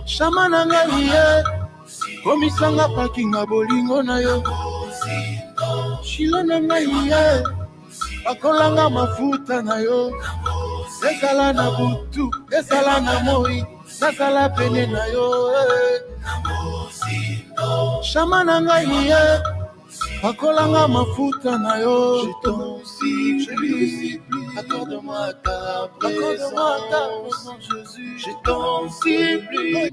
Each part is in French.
Shamana ngai komisanga pakinga bolingo na yo. Shilana ngai akolanga mafuta na yo. Ezala na butu, ezala na moi, nazala pene na yo. Shamana ngai akolanga mafuta na yo. Je t'en supplie, accorde-moi ta présence, Jésus. Je t'en supplie.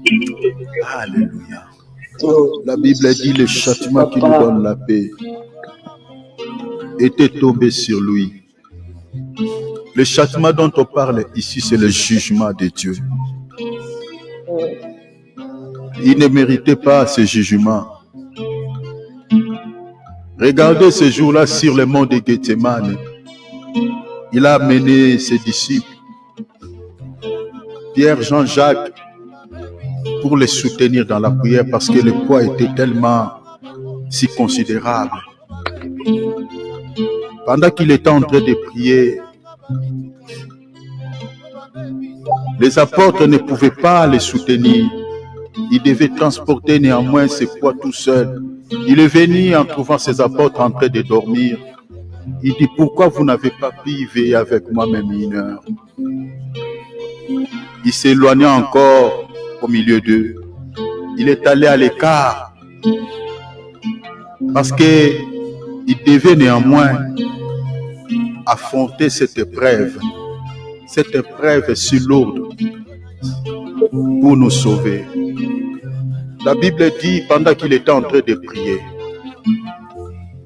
Alléluia. La Bible dit le châtiment qui nous donne la paix était tombé sur lui. Le châtiment dont on parle ici, c'est le jugement de Dieu. Il ne méritait pas ce jugement. Regardez ce jour-là sur le mont de Gethsemane. Il a amené ses disciples, Pierre, Jean, Jacques, pour les soutenir dans la prière parce que le poids était tellement si considérable. Pendant qu'il était en train de prier, les apôtres ne pouvaient pas les soutenir. Ils devaient transporter néanmoins ses poids tout seul. Il est venu en trouvant ses apôtres en train de dormir. Il dit, pourquoi vous n'avez pas pu veiller avec moi même une heure? Il s'éloigna encore au milieu d'eux. Il est allé à l'écart parce qu'il devait néanmoins affronter cette épreuve si lourde pour nous sauver. La Bible dit, pendant qu'il était en train de prier,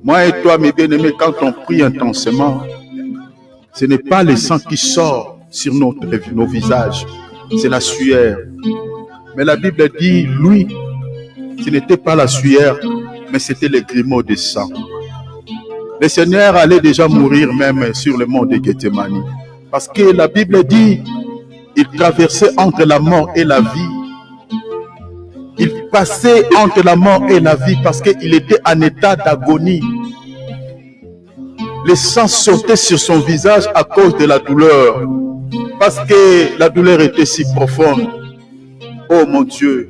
moi et toi, mes bien-aimés, quand on prie intensément, ce n'est pas le sang qui sort sur nos visages, c'est la sueur. Mais la Bible dit, lui, ce n'était pas la sueur, mais c'était le grumeau de sang. Le Seigneur allait déjà mourir même sur le mont de Gethsemane. Parce que la Bible dit, il traversait entre la mort et la vie. Il passait entre la mort et la vie parce qu'il était en état d'agonie. Le sang sortait sur son visage à cause de la douleur. Parce que la douleur était si profonde. Oh mon Dieu,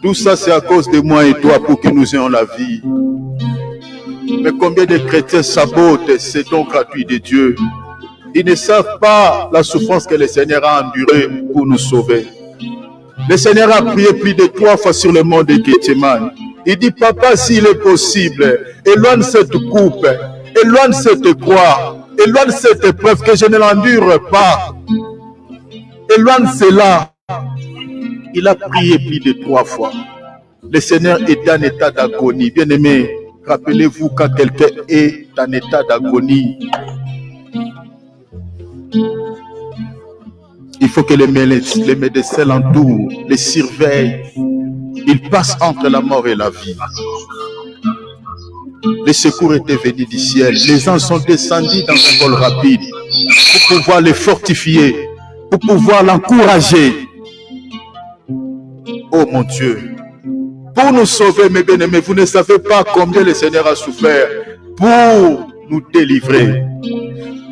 tout ça c'est à cause de moi et toi pour que nous ayons la vie. Mais combien de chrétiens sabotent ces dons gratuits de Dieu? Ils ne savent pas la souffrance que le Seigneur a endurée pour nous sauver. Le Seigneur a prié plus de 3 fois sur le mont de Gethsemane. Il dit, papa, s'il est possible, éloigne cette coupe, éloigne cette croix, éloigne cette épreuve que je ne l'endure pas. Éloigne cela. Il a prié plus de 3 fois. Le Seigneur est en état d'agonie. Bien-aimé, rappelez-vous quand quelqu'un est en état d'agonie, il faut que les médecins l'entourent, les surveillent. Il passe entre la mort et la vie. Les secours étaient venus du ciel. Les anges sont descendus dans un vol rapide pour pouvoir les fortifier, pour pouvoir l'encourager. Oh mon Dieu, pour nous sauver, mes bien-aimés, vous ne savez pas combien le Seigneur a souffert pour nous délivrer.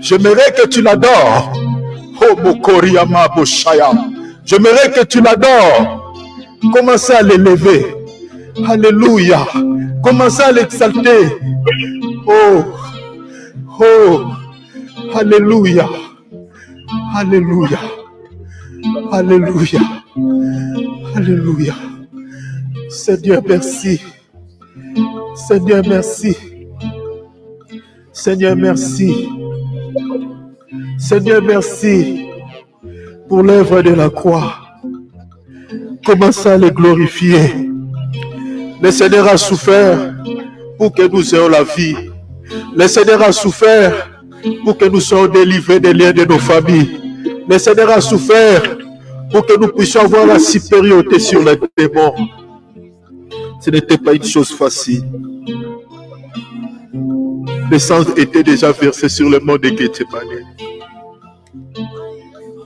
J'aimerais que tu l'adores. Oh Mokoriyama Boshaya. J'aimerais que tu l'adores. Commencez à l'élever. Alléluia. Commencez à l'exalter. Oh, oh, Alléluia. Alléluia. Alléluia. Alléluia. Seigneur, merci. Seigneur, merci. Seigneur, merci. Seigneur, merci pour l'œuvre de la croix. Commencez à le glorifier. Le Seigneur a souffert pour que nous ayons la vie. Le Seigneur a souffert pour que nous soyons délivrés des liens de nos familles. Le Seigneur a souffert pour que nous puissions avoir la supériorité sur les démons. Ce n'était pas une chose facile. Le sang était déjà versé sur le mont de Gethsemane.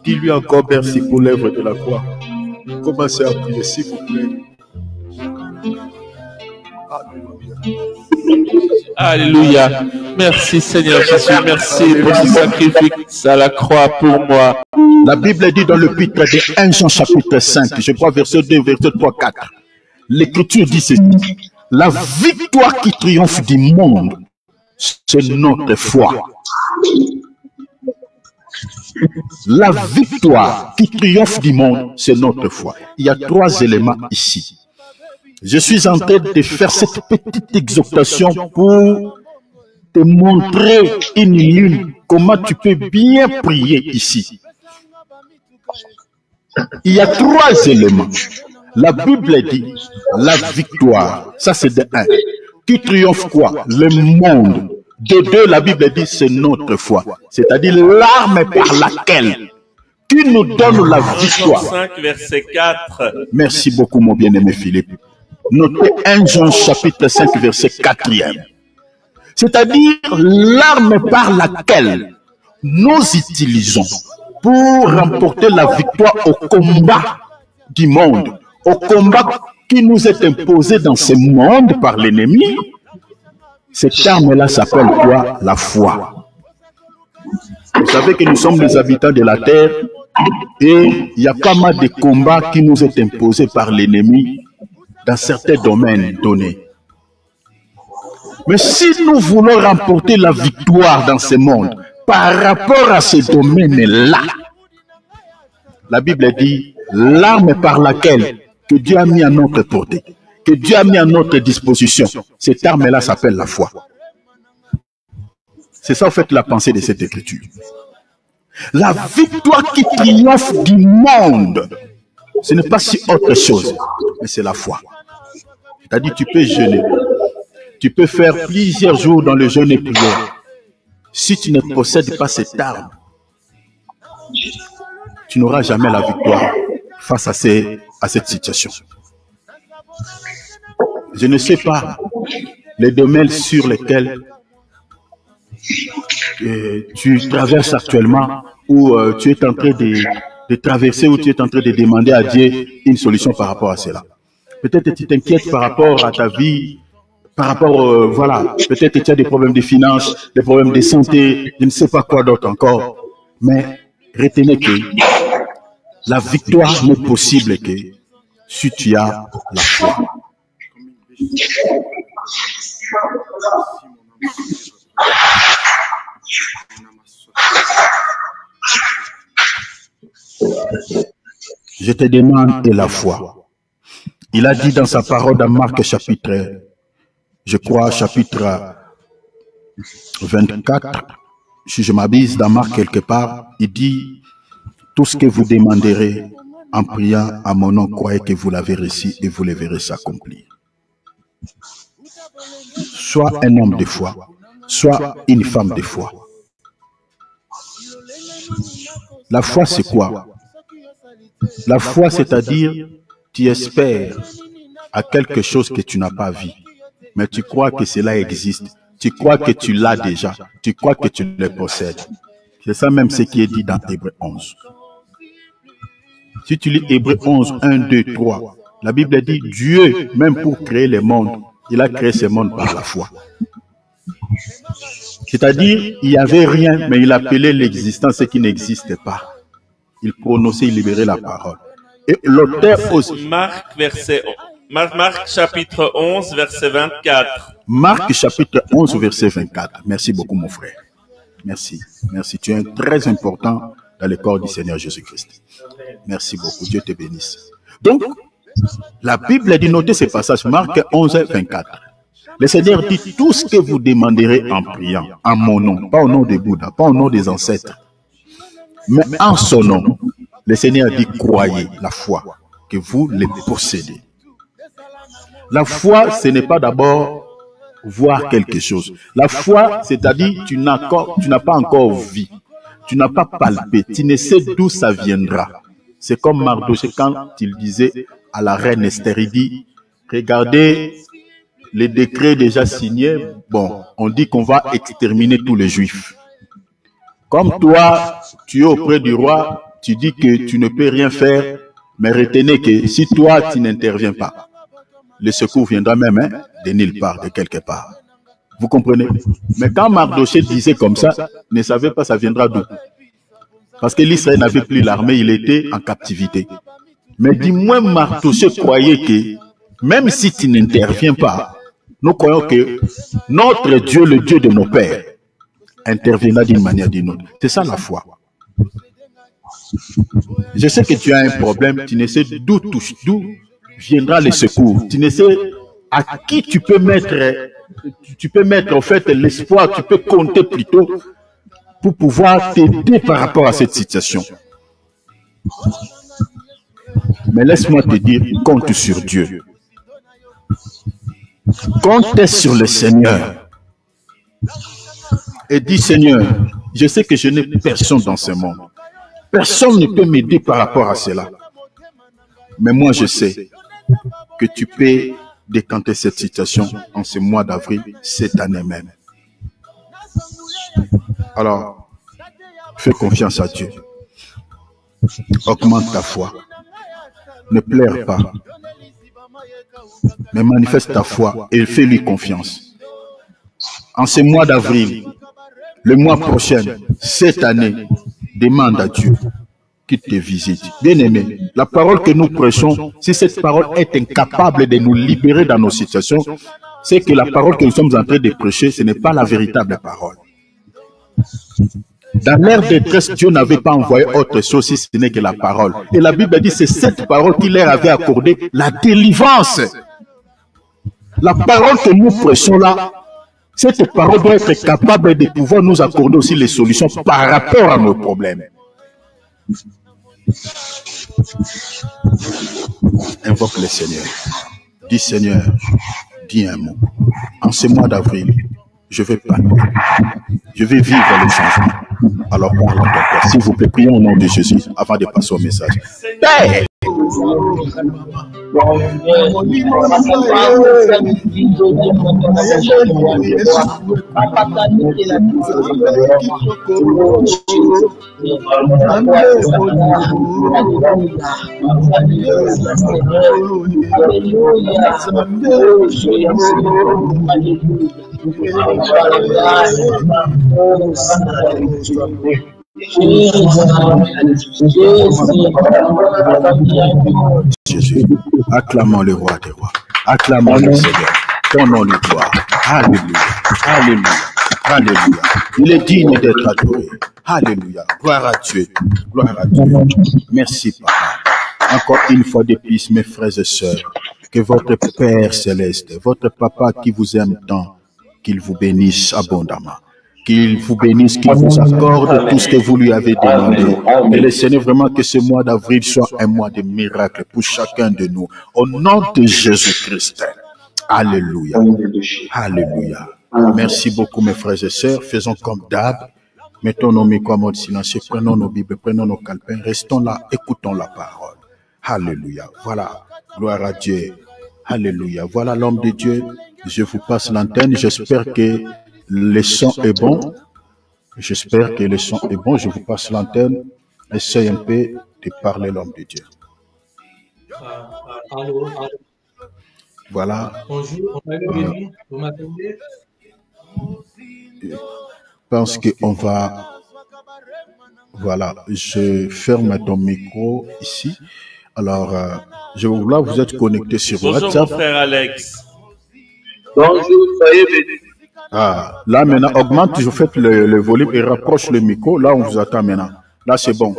Dis-lui encore merci pour l'œuvre de la croix. Commencez à prier, s'il vous plaît. Alléluia. Merci Seigneur Jésus. Merci pour ce sacrifice à la croix pour moi. La Bible dit dans l'épître de 1 Jean chapitre 5, je crois verset 2, verset 3, 4. L'Écriture dit ceci. La victoire qui triomphe du monde, c'est notre foi. La victoire qui triomphe du monde, c'est notre foi. Il y a 3 éléments ici. Je suis en train de faire cette petite exhortation pour te montrer une comment tu peux bien prier ici. Il y a 3 éléments. La Bible dit la victoire, ça c'est de 1. Qui triomphe quoi? Le monde. De 2, la Bible dit c'est notre foi. C'est-à-dire l'arme par laquelle qui nous donne la victoire. 5, verset 4. Merci beaucoup mon bien-aimé Philippe. Notez 1 Jean chapitre 5 verset 4e. C'est-à-dire l'arme par laquelle nous utilisons pour remporter la victoire au combat du monde, au combat qui nous est imposé dans ce monde par l'ennemi. Cette arme-là s'appelle quoi? La foi. Vous savez que nous sommes les habitants de la terre et il y a pas mal de combats qui nous est imposés par l'ennemi dans certains domaines donnés. Mais si nous voulons remporter la victoire dans ce monde par rapport à ces domaines-là, la Bible dit l'arme par laquelle que Dieu a mis à notre portée, que Dieu a mis à notre disposition, cette arme-là s'appelle la foi. C'est ça en fait la pensée de cette écriture. La victoire qui triomphe du monde, ce n'est pas si autre chose, mais c'est la foi. C'est-à-dire tu peux jeûner, tu peux faire plusieurs jours dans le jeûne et prière. Si tu ne possèdes pas cette arme, tu n'auras jamais la victoire face à cette situation. Je ne sais pas les domaines sur lesquels tu traverses actuellement ou tu es en train de traverser ou tu es en train de demander à Dieu une solution par rapport à cela. Peut-être que tu t'inquiètes par rapport à ta vie, par rapport, voilà, peut-être que tu as des problèmes de finances, des problèmes de santé, je ne sais pas quoi d'autre encore. Mais retenez que la victoire n'est possible que si tu as la foi. Je te demande de la foi. Il a dit dans sa parole dans Marc chapitre, je crois chapitre 24, si je m'abuse dans Marc quelque part, il dit tout ce que vous demanderez en priant à mon nom, croyez que vous l'avez reçu et vous le verrez s'accomplir. Soit un homme de foi, soit une femme de foi. La foi, c'est quoi? La foi, c'est-à-dire, tu espères à quelque chose que tu n'as pas vu, mais tu crois que cela existe. Tu crois que tu l'as déjà. Tu crois que tu le possèdes. C'est ça même ce qui est dit dans Hébreux 11. Si tu lis Hébreux 11, 1, 2, 3, la Bible dit Dieu, même pour créer les mondes, il a créé ce monde par la foi. C'est-à-dire, il n'y avait rien, mais il appelait l'existence ce qui n'existait pas. Il prononçait, il libérait la parole. Et l'auteur aussi. Marc chapitre 11, verset 24. Marc chapitre 11, verset 24. Merci beaucoup, mon frère. Merci. Merci. Tu es très important dans le corps du Seigneur Jésus-Christ. Merci beaucoup. Dieu te bénisse. Donc, la Bible dit, notez ce passage, Marc 11, 24. Le Seigneur dit, tout ce que vous demanderez en priant, en mon nom, pas au nom de Bouddha, pas au nom des ancêtres, mais en son nom, le Seigneur dit, croyez, la foi, que vous les possédez. La foi, ce n'est pas d'abord voir quelque chose. La foi, c'est-à-dire, tu n'as pas encore vu, tu n'as pas palpé, tu ne sais d'où ça viendra. C'est comme Mardochée quand il disait à la reine Esther, il dit, regardez les décrets déjà signés, bon, on dit qu'on va exterminer tous les Juifs. Comme toi, tu es auprès du roi, tu dis que tu ne peux rien faire, mais retenez que si toi, tu n'interviens pas, le secours viendra même de nulle part, de quelque part. Vous comprenez? Mais quand Mardochée disait comme ça, ne savait pas ça viendra d'où. Parce que l'Israël n'avait plus l'armée, il était en captivité. Mais dis-moi, Mardochée croyait que même si tu n'interviens pas, nous croyons que notre Dieu, le Dieu de nos pères, interviendra d'une manière ou d'une autre. C'est ça la foi. Je sais que tu as un problème, tu ne sais d'où viendra le secours. Tu ne sais à qui tu peux mettre en fait l'espoir, tu peux compter plutôt pour pouvoir t'aider par rapport à cette situation. Mais laisse-moi te dire, compte sur Dieu. Compte sur le Seigneur. Et dis, Seigneur, je sais que je n'ai personne dans ce monde. Personne ne peut m'aider par rapport à cela. Mais moi, je sais que tu peux décanter cette situation en ce mois d'avril, cette année même. Alors, fais confiance à Dieu. Augmente ta foi. Ne pleure pas. Mais manifeste ta foi et fais-lui confiance. En ce mois d'avril, le mois prochain, cette année, demande à Dieu qu'il te visite. Bien-aimé, la parole que nous prêchons, si cette parole est incapable de nous libérer dans nos situations, c'est que la parole que nous sommes en train de prêcher, ce n'est pas la véritable parole. Dans leur détresse, Dieu n'avait pas envoyé autre chose si ce n'est que la parole. Et la Bible dit, c'est cette parole qui leur avait accordé la délivrance. La parole que nous prêchons là, cette parole doit être capable de pouvoir nous accorder aussi les solutions par rapport à nos problèmes. Invoque le Seigneur. Dis Seigneur, dis un mot. En ce mois d'avril, je vais parler. Je vais vivre le changement. Alors parlons d'abord. S'il vous plaît, prions au nom de Jésus avant de passer au message. Père! Jésus, acclamons le roi des rois, acclamons le Seigneur, donnons lui gloire. Alléluia, alléluia, alléluia. Il est digne d'être adoré. Alléluia, gloire à Dieu, gloire à Dieu. Merci Papa. Encore une fois de plus, mes frères et sœurs, que votre Père céleste, votre Papa qui vous aime tant, qu'il vous bénisse abondamment. Qu'il vous bénisse, qu'il vous accorde tout ce que vous lui avez demandé. Et le Seigneur, vraiment que ce mois d'avril soit un mois de miracle pour chacun de nous. Au nom de Jésus-Christ. Alléluia. Alléluia. Merci beaucoup mes frères et sœurs. Faisons comme d'hab. Mettons nos micros en mode silencieux. Prenons nos Bibles, prenons nos calepins. Restons là, écoutons la parole. Alléluia. Voilà. Gloire à Dieu. Alléluia. Voilà l'homme de Dieu. Je vous passe l'antenne. J'espère que le son est bon. J'espère que le son est bon. Je vous passe l'antenne. Essaye un peu de parler l'homme de Dieu. Allô. Voilà. Bonjour, vous m'attendez? Je pense qu'on va... Voilà. Je ferme ton micro ici. Alors, là, vous êtes connecté sur WhatsApp. Bonjour, mon frère Alex. Bonjour, soyez bénis. Ah, là maintenant, augmente, je fais le volume et rapproche le micro. Là, on vous attend maintenant. Là, c'est bon.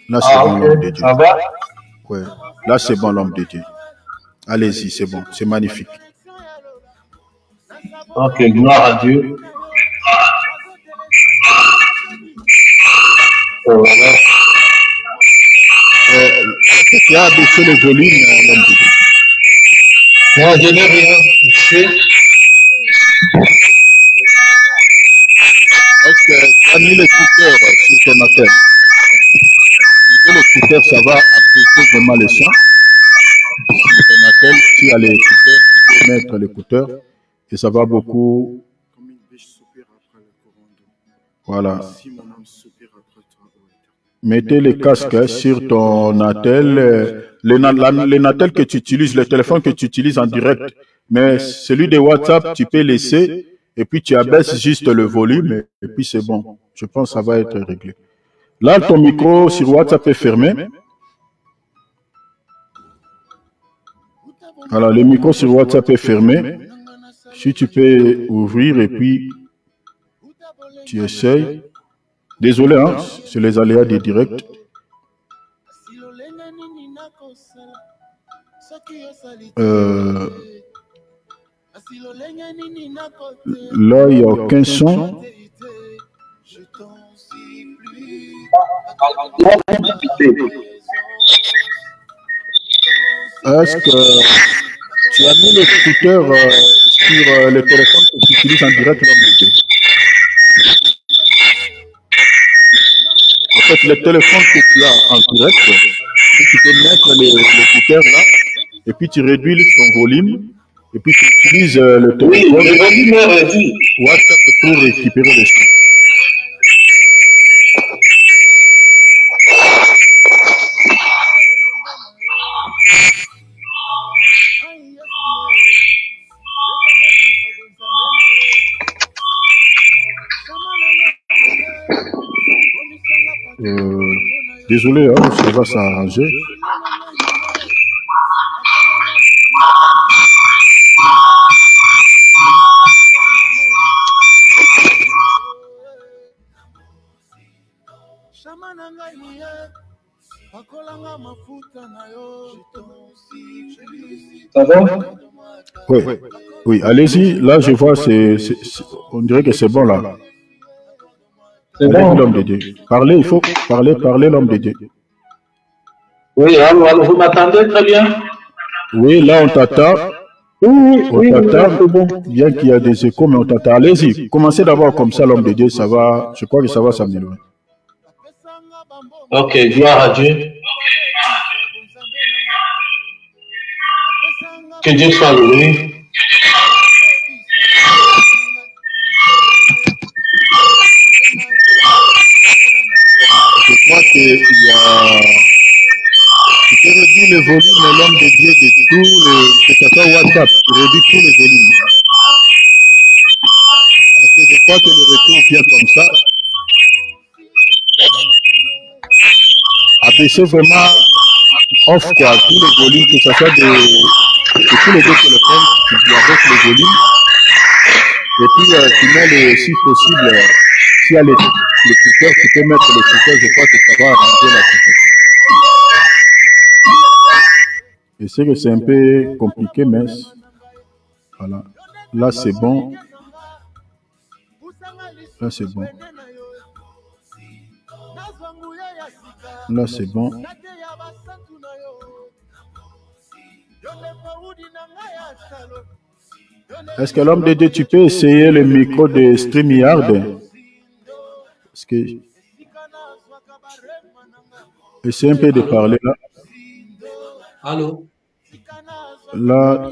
Là, c'est bon, l'homme de Dieu. Ça va? Ouais. Là, c'est bon, l'homme de Dieu. Allez-y, c'est bon. C'est magnifique. Ok, gloire à Dieu. Tu as baissé le volume, l'homme de Dieu. Moi, je n'ai rien touché. Est-ce que tu as mis l'écouteur sur ton appel? L'écouteur, ça va appliquer vraiment le son. Sur ton appel, tu as l'écouteur, tu peux mettre l'écouteur et ça va beaucoup. Voilà. Mettez le casque sur ton attel. Le Natel que tu utilises, le téléphone que tu utilises en direct, mais celui de WhatsApp, tu peux laisser et puis tu abaisses juste le volume et puis c'est bon. Je pense que ça va être réglé. Là, ton micro sur WhatsApp est fermé. Alors, le micro sur WhatsApp est fermé. Si tu peux ouvrir et puis tu essayes. Désolé, hein, c'est les aléas des directs. Là, il n'y a aucun son. Est-ce que tu as mis l'écouteur sur le téléphone que tu utilises en direct? En fait, le téléphone que tu as en direct, tu peux mettre l'écouteur là, et puis tu réduis son volume, et puis tu utilises le téléphone WhatsApp pour récupérer le son. Désolé, hein, ça va s'arranger. Ça va? Oui, oui, allez-y. Là, je vois, on dirait que c'est bon là. C'est bon? L'homme de Dieu. Parlez, il faut parler l'homme de Dieu. Oui, alors, vous m'attendez très bien? Oui, là, on t'attend. Oui, On t'attend, c'est bon. bien qu'il y a des échos, mais on t'attend. Allez-y, commencez d'abord comme ça, l'homme de Dieu, ça va, je crois que ça va s'améliorer. Ok, gloire à Dieu. Que Dieu soit loué. Je crois qu'il y a... Tu peux réduire le volume de l'homme de Dieu de tout que ce soit WhatsApp, tu réduis tout le volume. Parce que je crois que le retour vient comme ça. Abaisser vraiment off quoi, tout le volume, que ce soit de tous les deux téléphones, tu abaisses le volume. Et puis tu mets si possible, s'il y a l'écouteur, tu peux mettre l'écouteur, je crois que ça va arranger la situation. Je sais que c'est un peu compliqué, mais voilà. Là, c'est bon. Là, c'est bon. Là, c'est bon. Est-ce que l'homme de Dieu, tu peux essayer le micro de StreamYard? Parce que... Essaye un peu de parler là. Allô? Là,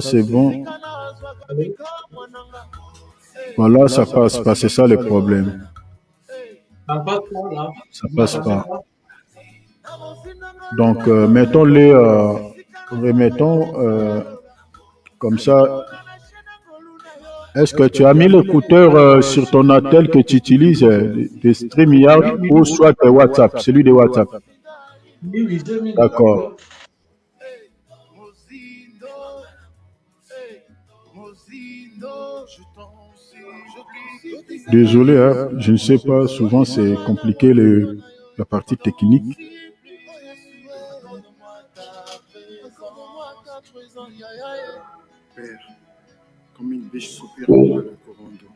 c'est bon. Voilà, ça passe pas. C'est ça le problème. Ça passe pas. Donc, mettons-les, remettons comme ça. Est-ce que tu as mis l'écouteur sur ton attel que tu utilises de StreamYard ou soit de WhatsApp, celui de WhatsApp? D'accord. Désolé, hein, je ne sais pas, souvent c'est compliqué la partie technique. Père, comme une biche soupire après le courant d'eau,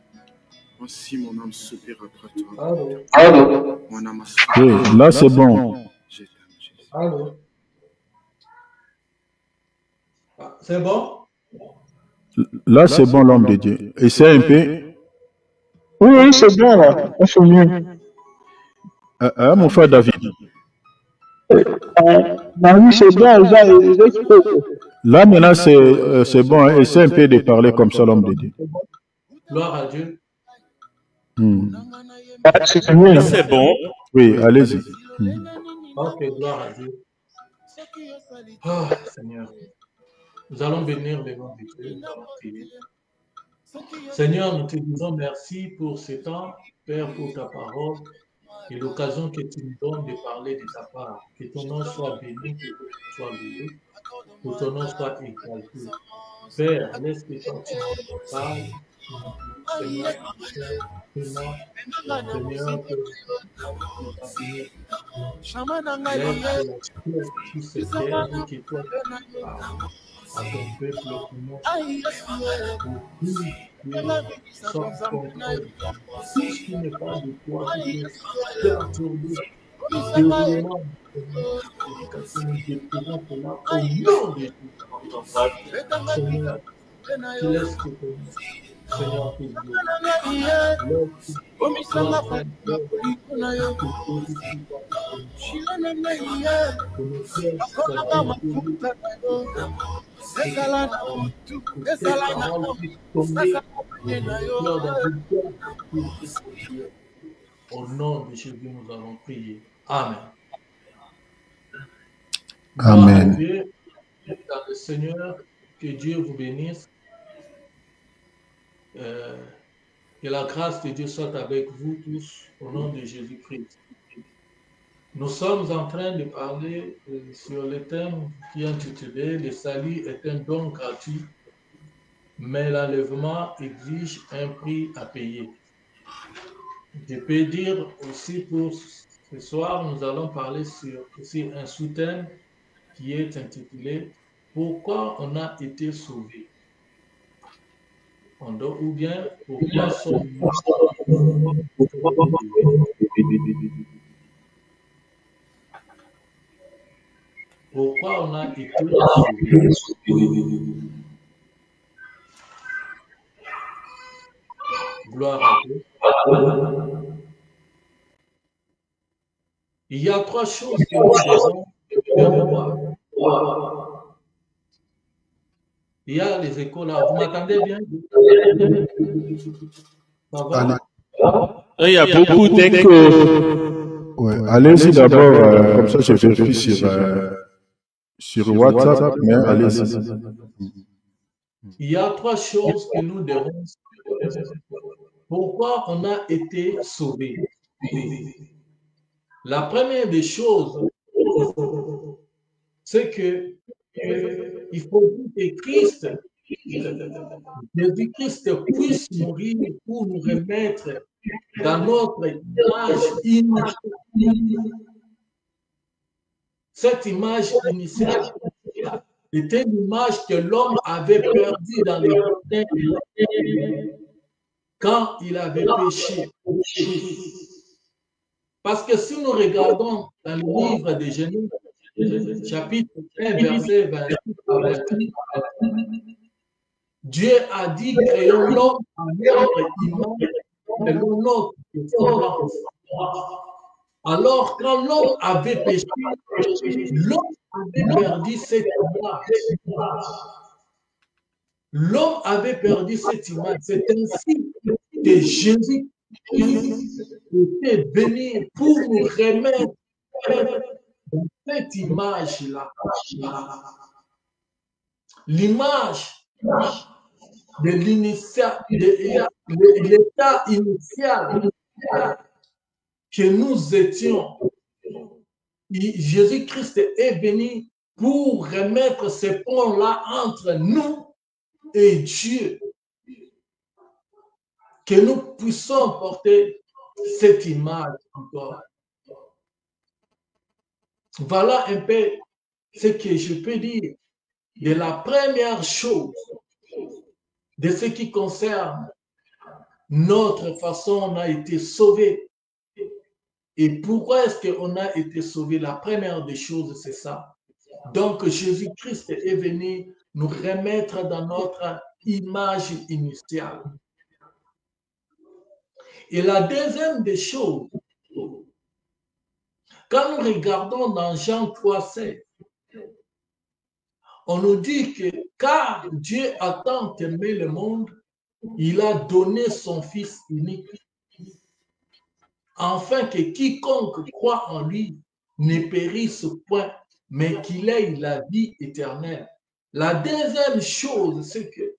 ainsi mon âme soupire après toi. Allô? Mon âme a Oui, là c'est bon. Je t'aime, Jésus. Allô? C'est bon? Là c'est bon, l'homme de Dieu. Essaie un peu. Oui, c'est bon là. C'est mieux. Mon frère David. Oui, c'est bon. Là maintenant c'est bon. Hein. Essaie un peu de parler comme ça, l'homme de Dieu. Gloire à Dieu. C'est bon. Oui, allez-y. Ok, gloire à Dieu. Oh, Seigneur. Nous allons bénir les noms de Dieu. Nous allons prier. Seigneur, nous te disons merci pour ce temps, Père, pour ta parole et l'occasion que tu nous donnes de parler de ta part. Que ton nom soit béni, que ton nom soit loué, que ton nom soit exalté. Père, laisse que quand tu nous parles, Seigneur, Seigneur, que laisse sur cette terre et que toi tu parles à ton peuple comment sans contrôle. Tout ce qui n'est pas de toi, qui est perturbé, déroulement de l'éducation, nous déposons cela au nom de Jésus. Seigneur, tu laisses que ton Seigneur te guide. Au nom de Jésus, nous allons prier. Amen. Amen. Dieu, dans le Seigneur, que Dieu vous bénisse. Que la grâce de Dieu soit avec vous tous au nom de Jésus-Christ. Nous sommes en train de parler sur le thème qui est intitulé « Le salut est un don gratuit, mais l'enlèvement exige un prix à payer ». Je peux dire aussi pour ce soir, nous allons parler sur aussi un sous-thème qui est intitulé « Pourquoi on a été sauvé ?» Ou bien pourquoi sommes-nous pourquoi on a été sauvés. Gloire à Dieu. Il y a trois choses que nous devons voir. Il y a les échos là. Vous m'entendez bien? Ça va? Il y a beaucoup d'échos. Ouais, allez-y d'abord, comme ça je vérifie sur WhatsApp, mais allez-y. Il y a trois choses que nous devons savoir. Pourquoi on a été sauvés? La première des choses, c'est que il faut que Christ, Jésus-Christ puisse mourir pour nous remettre dans notre image initiale. Cette image initiale était une image que l'homme avait perdue dans les jardins quand il avait péché. Parce que si nous regardons dans le livre de Genèse, chapitre 1, verset 28 à 28, Dieu a dit créons l'homme à notre image et notre semblance. Alors, quand l'homme avait péché, l'homme avait perdu cette image. L'homme avait perdu cette image. C'est ainsi que Jésus était venu pour nous remettre dans cette image-là. L'image de l'état initial que nous étions. Jésus-Christ est venu pour remettre ce pont-là entre nous et Dieu. Que nous puissions porter cette image encore. Voilà un peu ce que je peux dire de la première chose de ce qui concerne notre façon on a été sauvé. Et pourquoi est-ce qu'on a été sauvé? La première des choses, c'est ça. Donc, Jésus-Christ est venu nous remettre dans notre image initiale. Et la deuxième des choses, quand nous regardons dans Jean 3,16, on nous dit que car Dieu a tant aimé le monde, il a donné son Fils unique, afin que quiconque croit en lui ne périsse point, mais qu'il ait la vie éternelle. La deuxième chose, c'est que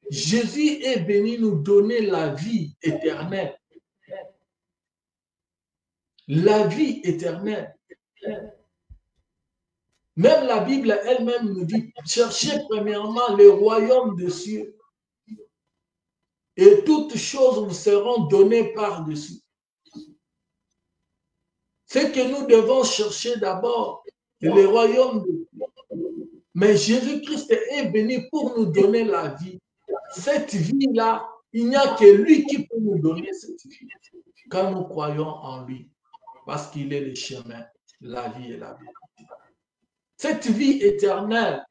Jésus est venu nous donner la vie éternelle. La vie éternelle. Même la Bible elle-même nous dit, cherchez premièrement le royaume des cieux. Et toutes choses vous seront données par-dessus. C'est que nous devons chercher d'abord le royaume de Dieu. Mais Jésus-Christ est venu pour nous donner la vie. Cette vie-là, il n'y a que lui qui peut nous donner cette vie. Quand nous croyons en lui, parce qu'il est le chemin, la vie et la vie. Cette vie éternelle,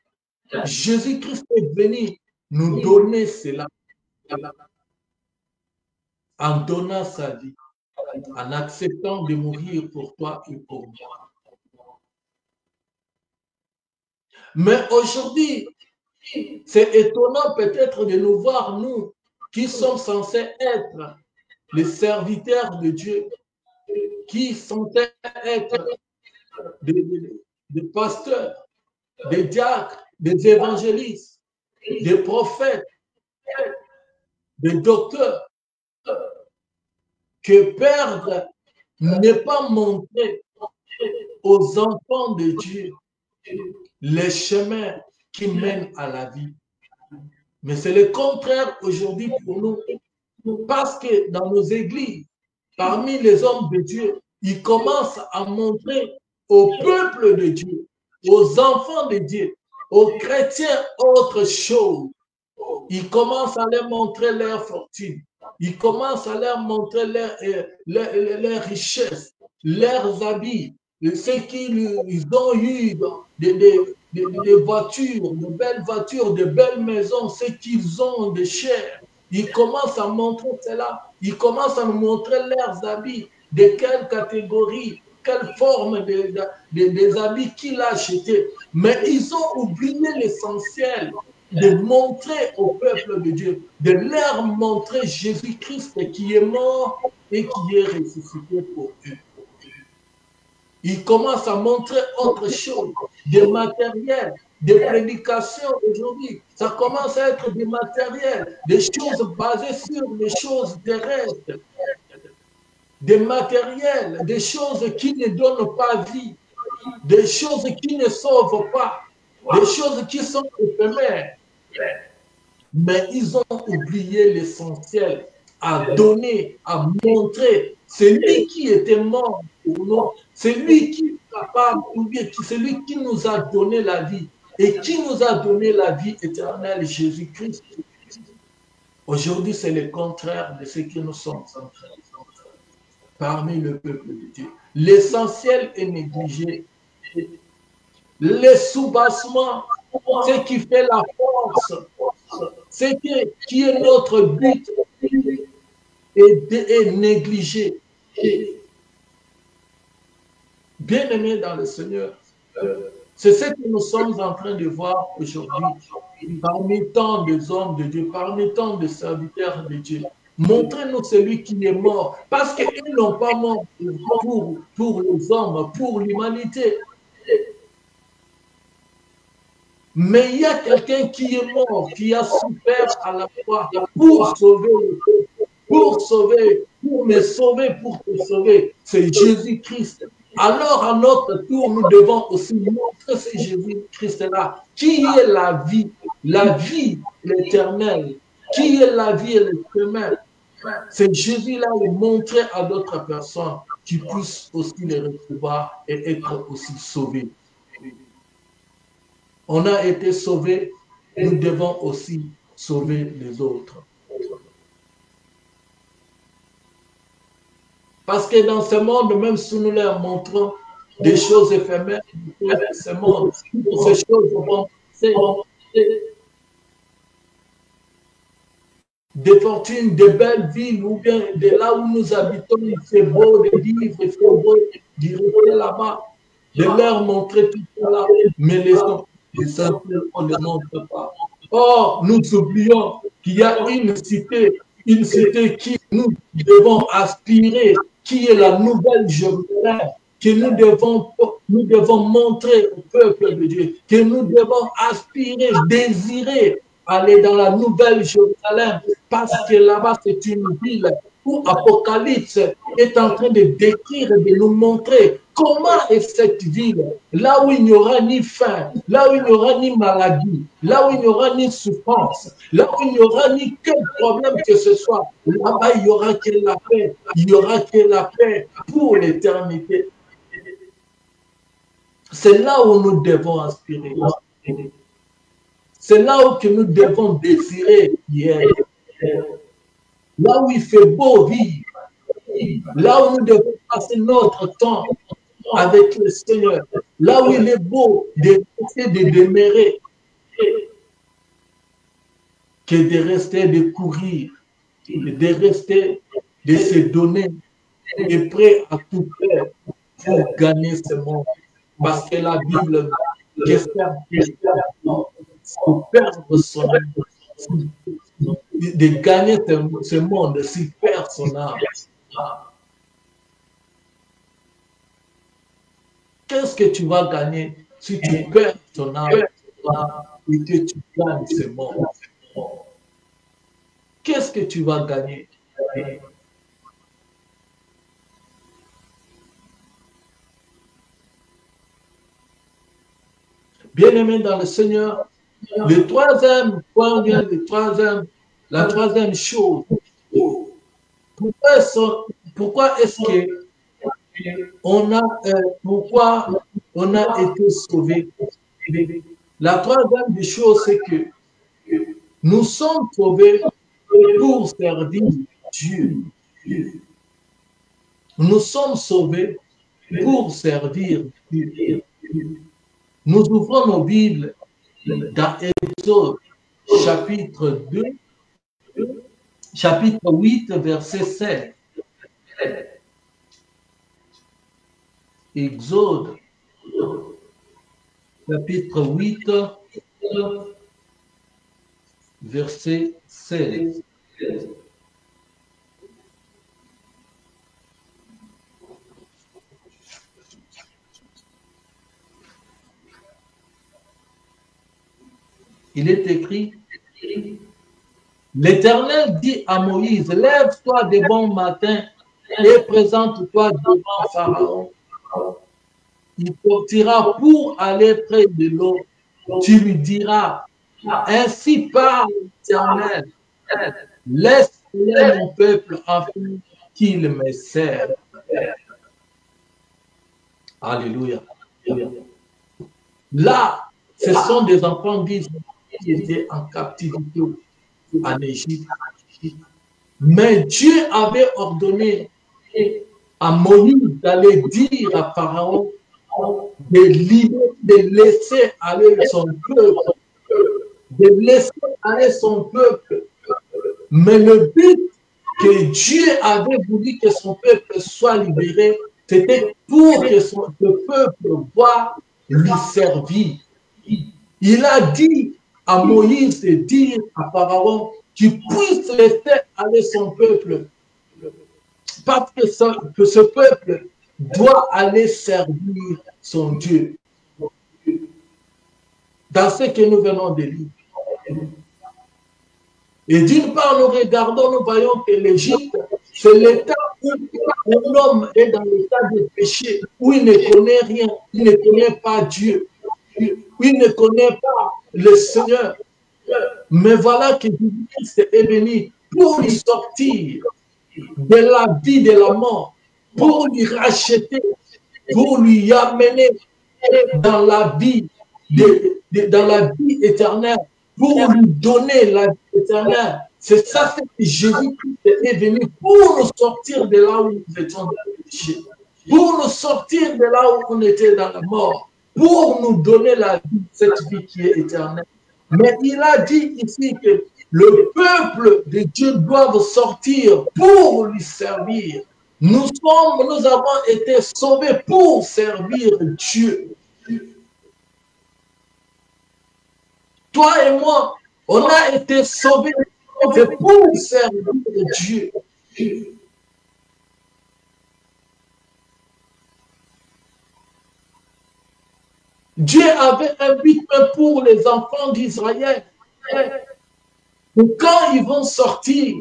Jésus-Christ est venu nous donner cela. En donnant sa vie, en acceptant de mourir pour toi et pour moi. Mais aujourd'hui, c'est étonnant peut-être de nous voir, nous, qui sommes censés être les serviteurs de Dieu, qui sont censés être des pasteurs, des diacres, des évangélistes, des prophètes, des docteurs, que perdre n'est pas montrer aux enfants de Dieu les chemins qui mènent à la vie. Mais c'est le contraire aujourd'hui pour nous. Parce que dans nos églises, parmi les hommes de Dieu, ils commencent à montrer au peuple de Dieu, aux enfants de Dieu, aux chrétiens autre chose. Ils commencent à leur montrer leur fortune. Ils commencent à leur montrer leur richesse, leurs habits, ce qu'ils ont eu, des voitures, de belles voitures, de belles maisons, ce qu'ils ont de cher. Ils commencent à montrer cela. Ils commencent à nous montrer leurs habits, de quelle catégorie, quelle forme des habits qu'il a achetés. Mais ils ont oublié l'essentiel, de montrer au peuple de Dieu, de leur montrer Jésus-Christ qui est mort et qui est ressuscité pour eux. Ils commencent à montrer autre chose, des matériels, des prédications aujourd'hui. Ça commence à être des matériels, des choses basées sur les choses terrestres, des matériels, des choses qui ne donnent pas vie, des choses qui ne sauvent pas, des choses qui sont éphémères. Mais ils ont oublié l'essentiel, à donner, à montrer. C'est lui qui était mort pour nous. C'est lui qui est capable, c'est lui qui nous a donné la vie. Et qui nous a donné la vie éternelle, Jésus-Christ. Aujourd'hui, c'est le contraire de ce que nous sommes en train de faire parmi le peuple de Dieu. L'essentiel est négligé. Les sous-bassements, ce qui fait la force, ce qui est notre but, est négligé. Bien-aimés dans le Seigneur, c'est ce que nous sommes en train de voir aujourd'hui parmi tant de hommes de Dieu, parmi tant de serviteurs de Dieu. Montrez-nous celui qui est mort, parce qu'ils n'ont pas mort pour les hommes, pour l'humanité. Mais il y a quelqu'un qui est mort, qui a souffert à la croix pour sauver le peuple, pour me sauver, pour te sauver. C'est Jésus-Christ. Alors, à notre tour, nous devons aussi montrer ce Jésus-Christ-là, qui est la vie l'éternelle, qui est la vie et le chemin. C'est Jésus-là le montrer à d'autres personnes qui puissent aussi les recevoir et être aussi sauvés. On a été sauvés, nous devons aussi sauver les autres. Parce que dans ce monde, même si nous leur montrons des choses éphémères, ce monde, ces choses vont des fortunes, de belles villes, ou bien de là où nous habitons, il fait beau de vivre, il fait beau de rester là-bas, de leur montrer tout cela, mais les essentiels, on ne les montre pas. Or, nous oublions qu'il y a une cité qui nous devons aspirer, qui est la nouvelle Jérusalem, que nous devons montrer au peuple de Dieu, que nous devons aspirer, désirer, aller dans la Nouvelle Jérusalem parce que là-bas, c'est une ville où Apocalypse est en train de décrire et de nous montrer comment est cette ville, là où il n'y aura ni faim, là où il n'y aura ni maladie, là où il n'y aura ni souffrance, là où il n'y aura ni quel problème que ce soit. Là-bas, il n'y aura que la paix. Il n'y aura que la paix pour l'éternité. C'est là où nous devons aspirer. C'est là où que nous devons désirer y être. Là où il fait beau vivre. Là où nous devons passer notre temps avec le Seigneur. Là où il est beau de demeurer. Que de rester, de courir. De rester, de se donner. Et prêt à tout faire pour gagner ce monde. Parce que la Bible espère perdre son âme, de gagner ce monde, s'il perd son âme. Qu'est-ce que tu vas gagner si tu perds ton âme et que tu gagnes ce monde? Qu'est-ce que tu vas gagner? Bien-aimés dans le Seigneur, le troisième point, la troisième chose, pourquoi est-ce que pourquoi on a été sauvé? La troisième des choses, c'est que nous sommes sauvés pour servir Dieu. Nous sommes sauvés pour servir Dieu. Nous ouvrons nos Bibles dans Exode, chapitre 2, chapitre 8, verset 7. Exode, chapitre 8, verset 16. Il est écrit, l'Éternel dit à Moïse, lève-toi de bon matin et présente-toi devant Pharaon. Il sortira pour aller près de l'eau. Tu lui diras, ainsi parle l'Éternel, laisse aller mon peuple afin qu'il me serve. Alléluia. Là, ce sont des enfants d'Israël qui étaient en captivité en Égypte. Mais Dieu avait ordonné à Moïse d'aller dire à Pharaon de laisser aller son peuple, de laisser aller son peuple. Mais le but que Dieu avait voulu que son peuple soit libéré, c'était pour que le peuple voit lui servir. Il a dit à Moïse de dire à Pharaon qu'il puisse laisser aller son peuple. Parce que ce peuple doit aller servir son Dieu. Dans ce que nous venons de lire. Et d'une part, nous regardons, nous voyons que l'Égypte, c'est l'état où l'homme est dans l'état de péché, où il ne connaît rien, il ne connaît pas Dieu, il ne connaît pas le Seigneur. Mais voilà que Jésus-Christ est venu pour lui sortir de la vie de la mort, pour lui racheter, pour lui amener dans la vie, dans la vie éternelle, pour lui donner la vie éternelle. C'est ça que Jésus-Christ est venu pour nous sortir de là où nous étions dans le péché, pour nous sortir de là où on était dans la mort, pour nous donner la vie, cette vie qui est éternelle. Mais il a dit ici que le peuple de Dieu doit sortir pour lui servir. Nous avons été sauvés pour servir Dieu. Toi et moi, on a été sauvés pour servir Dieu. Dieu avait un but pour les enfants d'Israël. que quand ils vont sortir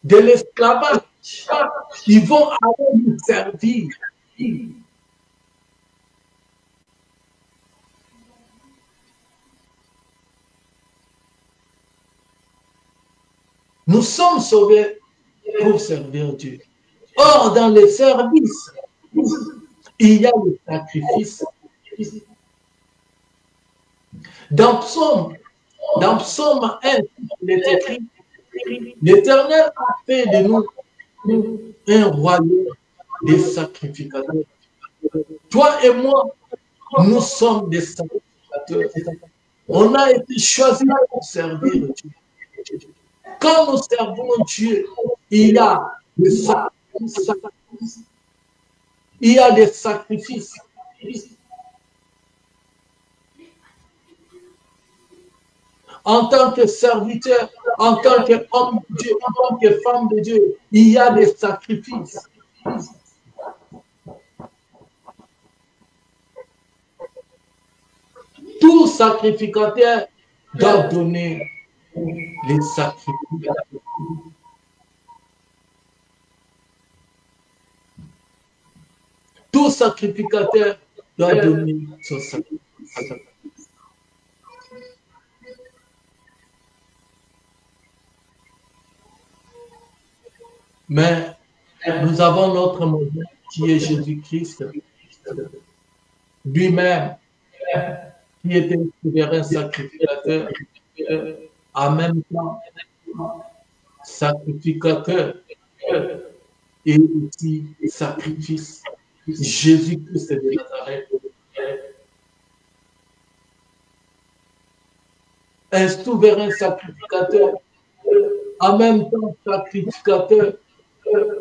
de l'esclavage, ils vont aller nous servir. Nous sommes sauvés pour servir Dieu. Or, dans les services, il y a le sacrifice. Dans Psaume 1, il est écrit, l'Éternel a fait de nous un royaume des sacrificateurs. Toi et moi, nous sommes des sacrificateurs. On a été choisis pour servir Dieu. Quand nous servons Dieu, il y a des sacrifices. Il y a des sacrifices. En tant que serviteur, en tant qu'homme de Dieu, en tant que femme de Dieu, il y a des sacrifices. Tout sacrificateur doit donner les sacrifices. Tout sacrificateur doit donner son sacrifice. Mais nous avons notre modèle qui est Jésus-Christ, lui-même, qui était un souverain sacrificateur, en même temps sacrificateur et aussi sacrifice. Jésus-Christ de Nazareth. Un souverain sacrificateur, en même temps sacrificateur,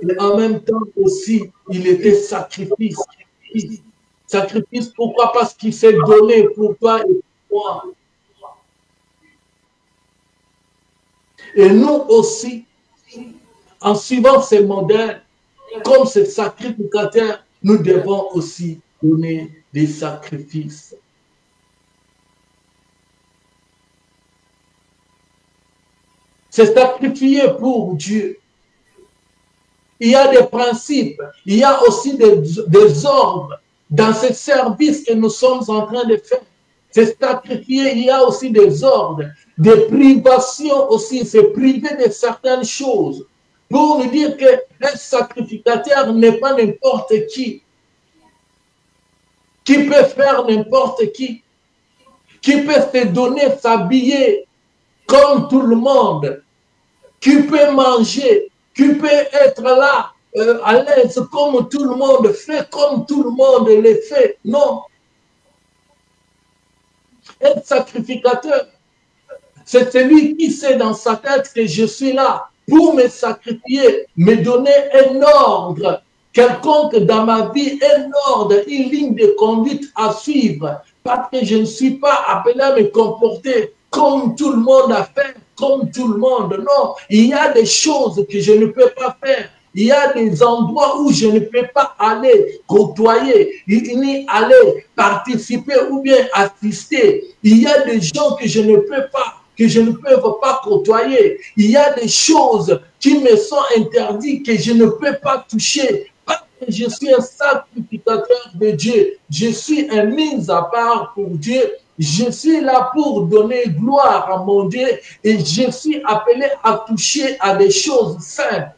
et en même temps aussi, il était sacrifice. Sacrifice, pourquoi? Parce qu'il s'est donné pour toi et pour moi. Et nous aussi, en suivant ces modèles, comme ces sacrificateurs, nous devons aussi donner des sacrifices. C'est sacrifier pour Dieu. Il y a des principes, il y a aussi des ordres dans ce service que nous sommes en train de faire. C'est sacrifier, il y a aussi des ordres, des privations aussi, c'est priver de certaines choses. Pour nous dire qu'un sacrificateur n'est pas n'importe qui peut faire n'importe qui peut se donner, s'habiller comme tout le monde, qui peut manger, qui peut être là à l'aise comme tout le monde fait, comme tout le monde le fait. Non. Être sacrificateur, c'est celui qui sait dans sa tête que je suis là pour me sacrifier, me donner un ordre quelconque dans ma vie, un ordre, une ligne de conduite à suivre, parce que je ne suis pas appelé à me comporter comme tout le monde a fait, comme tout le monde. Non, il y a des choses que je ne peux pas faire. Il y a des endroits où je ne peux pas aller côtoyer, ni aller participer ou bien assister. Il y a des gens que je ne peux pas côtoyer. Il y a des choses qui me sont interdites, que je ne peux pas toucher. Parce que je suis un sacrificateur de Dieu. Je suis un mis à part pour Dieu. Je suis là pour donner gloire à mon Dieu et je suis appelé à toucher à des choses saintes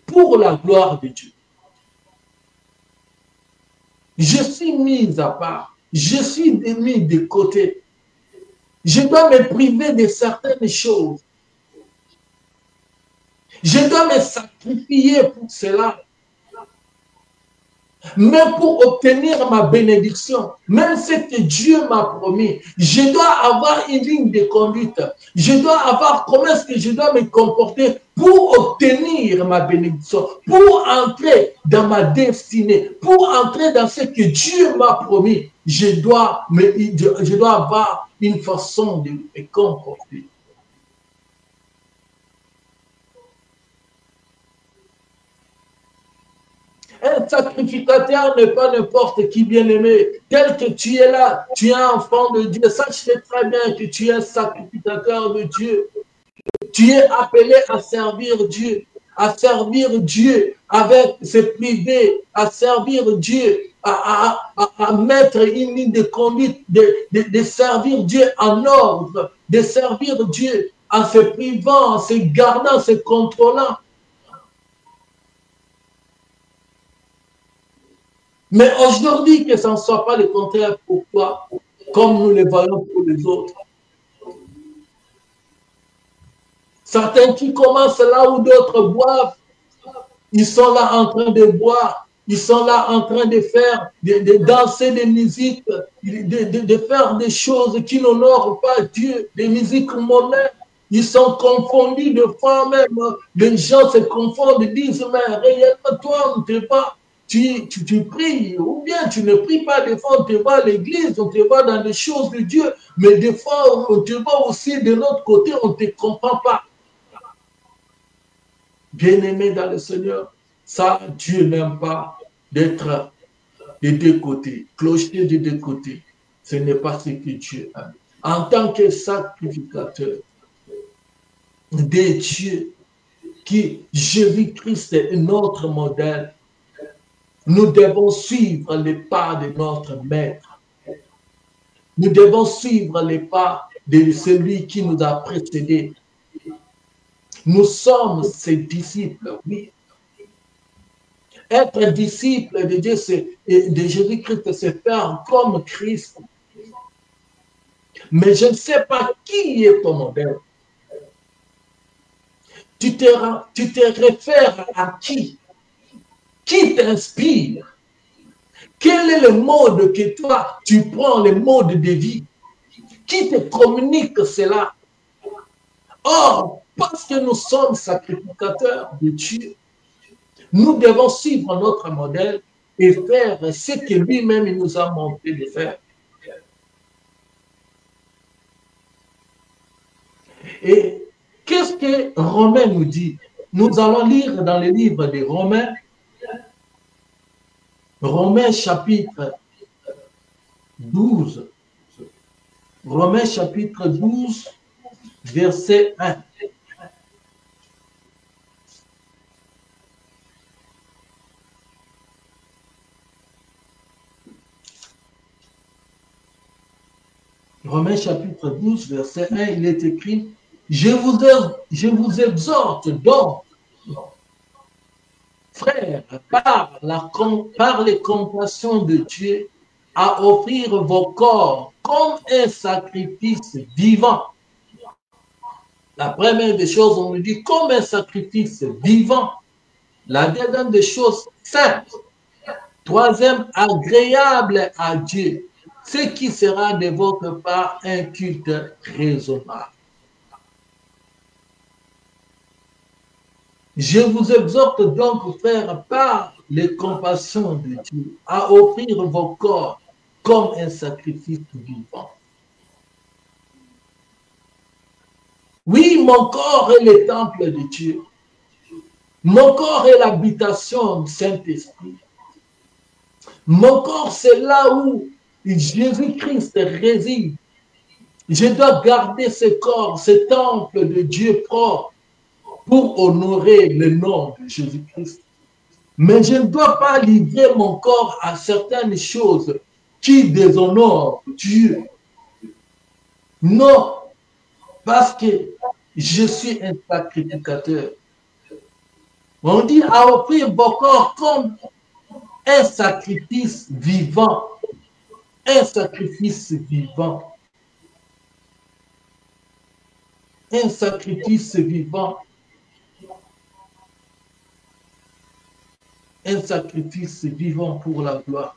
pour la gloire de Dieu. Je suis mis à part. Je suis mis de côté. Je dois me priver de certaines choses. Je dois me sacrifier pour cela. Mais pour obtenir ma bénédiction, même ce que Dieu m'a promis, je dois avoir une ligne de conduite. Je dois avoir comment est-ce que je dois me comporter pour obtenir ma bénédiction, pour entrer dans ma destinée, pour entrer dans ce que Dieu m'a promis. Je dois avoir une façon de me comporter. Un sacrificateur n'est pas n'importe qui, bien-aimé. Tel que tu es là, tu es enfant de Dieu. Sache très bien que tu es un sacrificateur de Dieu. Tu es appelé à servir Dieu avec ses privés, à servir Dieu, à mettre une ligne de conduite, de servir Dieu en ordre, de servir Dieu en se privant, en se gardant, en se contrôlant. Mais aujourd'hui, que ça ne soit pas le contraire pour toi, comme nous le voyons pour les autres. Certains qui commencent là où d'autres boivent, ils sont là en train de boire, ils sont là en train de faire, de danser des musiques, de faire des choses qui n'honorent pas Dieu, des musiques mondaines. Ils sont confondus de fois même. Les gens se confondent, ils disent, mais réellement, toi, on ne te va. Tu pries, ou bien tu ne pries pas, des fois on te va à l'église, on te va dans les choses de Dieu, mais des fois on te va aussi de l'autre côté, on ne te comprend pas. Bien-aimé dans le Seigneur, ça, Dieu n'aime pas d'être des deux côtés, clocher des deux côtés. Ce n'est pas ce que Dieu aime. En tant que sacrificateur de Dieu, qui Jésus-Christ est notre modèle, nous devons suivre les pas de notre Maître. Nous devons suivre les pas de celui qui nous a précédés. Nous sommes ses disciples, oui. Être disciple de Dieu, de Jésus-Christ, c'est faire comme Christ. Mais je ne sais pas qui est ton modèle. Tu te réfères à qui? Qui t'inspire? Quel est le mode que toi, tu prends, le mode de vie? Qui te communique cela? Or, parce que nous sommes sacrificateurs de Dieu, nous devons suivre notre modèle et faire ce que lui-même nous a montré de faire. Et qu'est-ce que Romains nous dit? Nous allons lire dans le livre des Romains, Romains chapitre 12. Romains chapitre 12, verset 1. Romains chapitre 12, verset 1, il est écrit, je vous exhorte donc, frères, par les compassions de Dieu, à offrir vos corps comme un sacrifice vivant. La première des choses, on nous dit comme un sacrifice vivant. La deuxième des choses, sainte. Troisième, agréable à Dieu. Ce qui sera de votre part un culte raisonnable. Je vous exhorte donc, frères, par les compassions de Dieu, à offrir vos corps comme un sacrifice vivant. Oui, mon corps est le temple de Dieu. Mon corps est l'habitation du Saint-Esprit. Mon corps, c'est là où Jésus-Christ réside. Je dois garder ce corps, ce temple de Dieu propre pour honorer le nom de Jésus-Christ. Mais je ne dois pas livrer mon corps à certaines choses qui déshonorent Dieu. Non, parce que je suis un sacrificateur. On dit à offrir vos corps comme un sacrifice vivant. Un sacrifice vivant. Un sacrifice vivant. Un sacrifice vivant pour la gloire.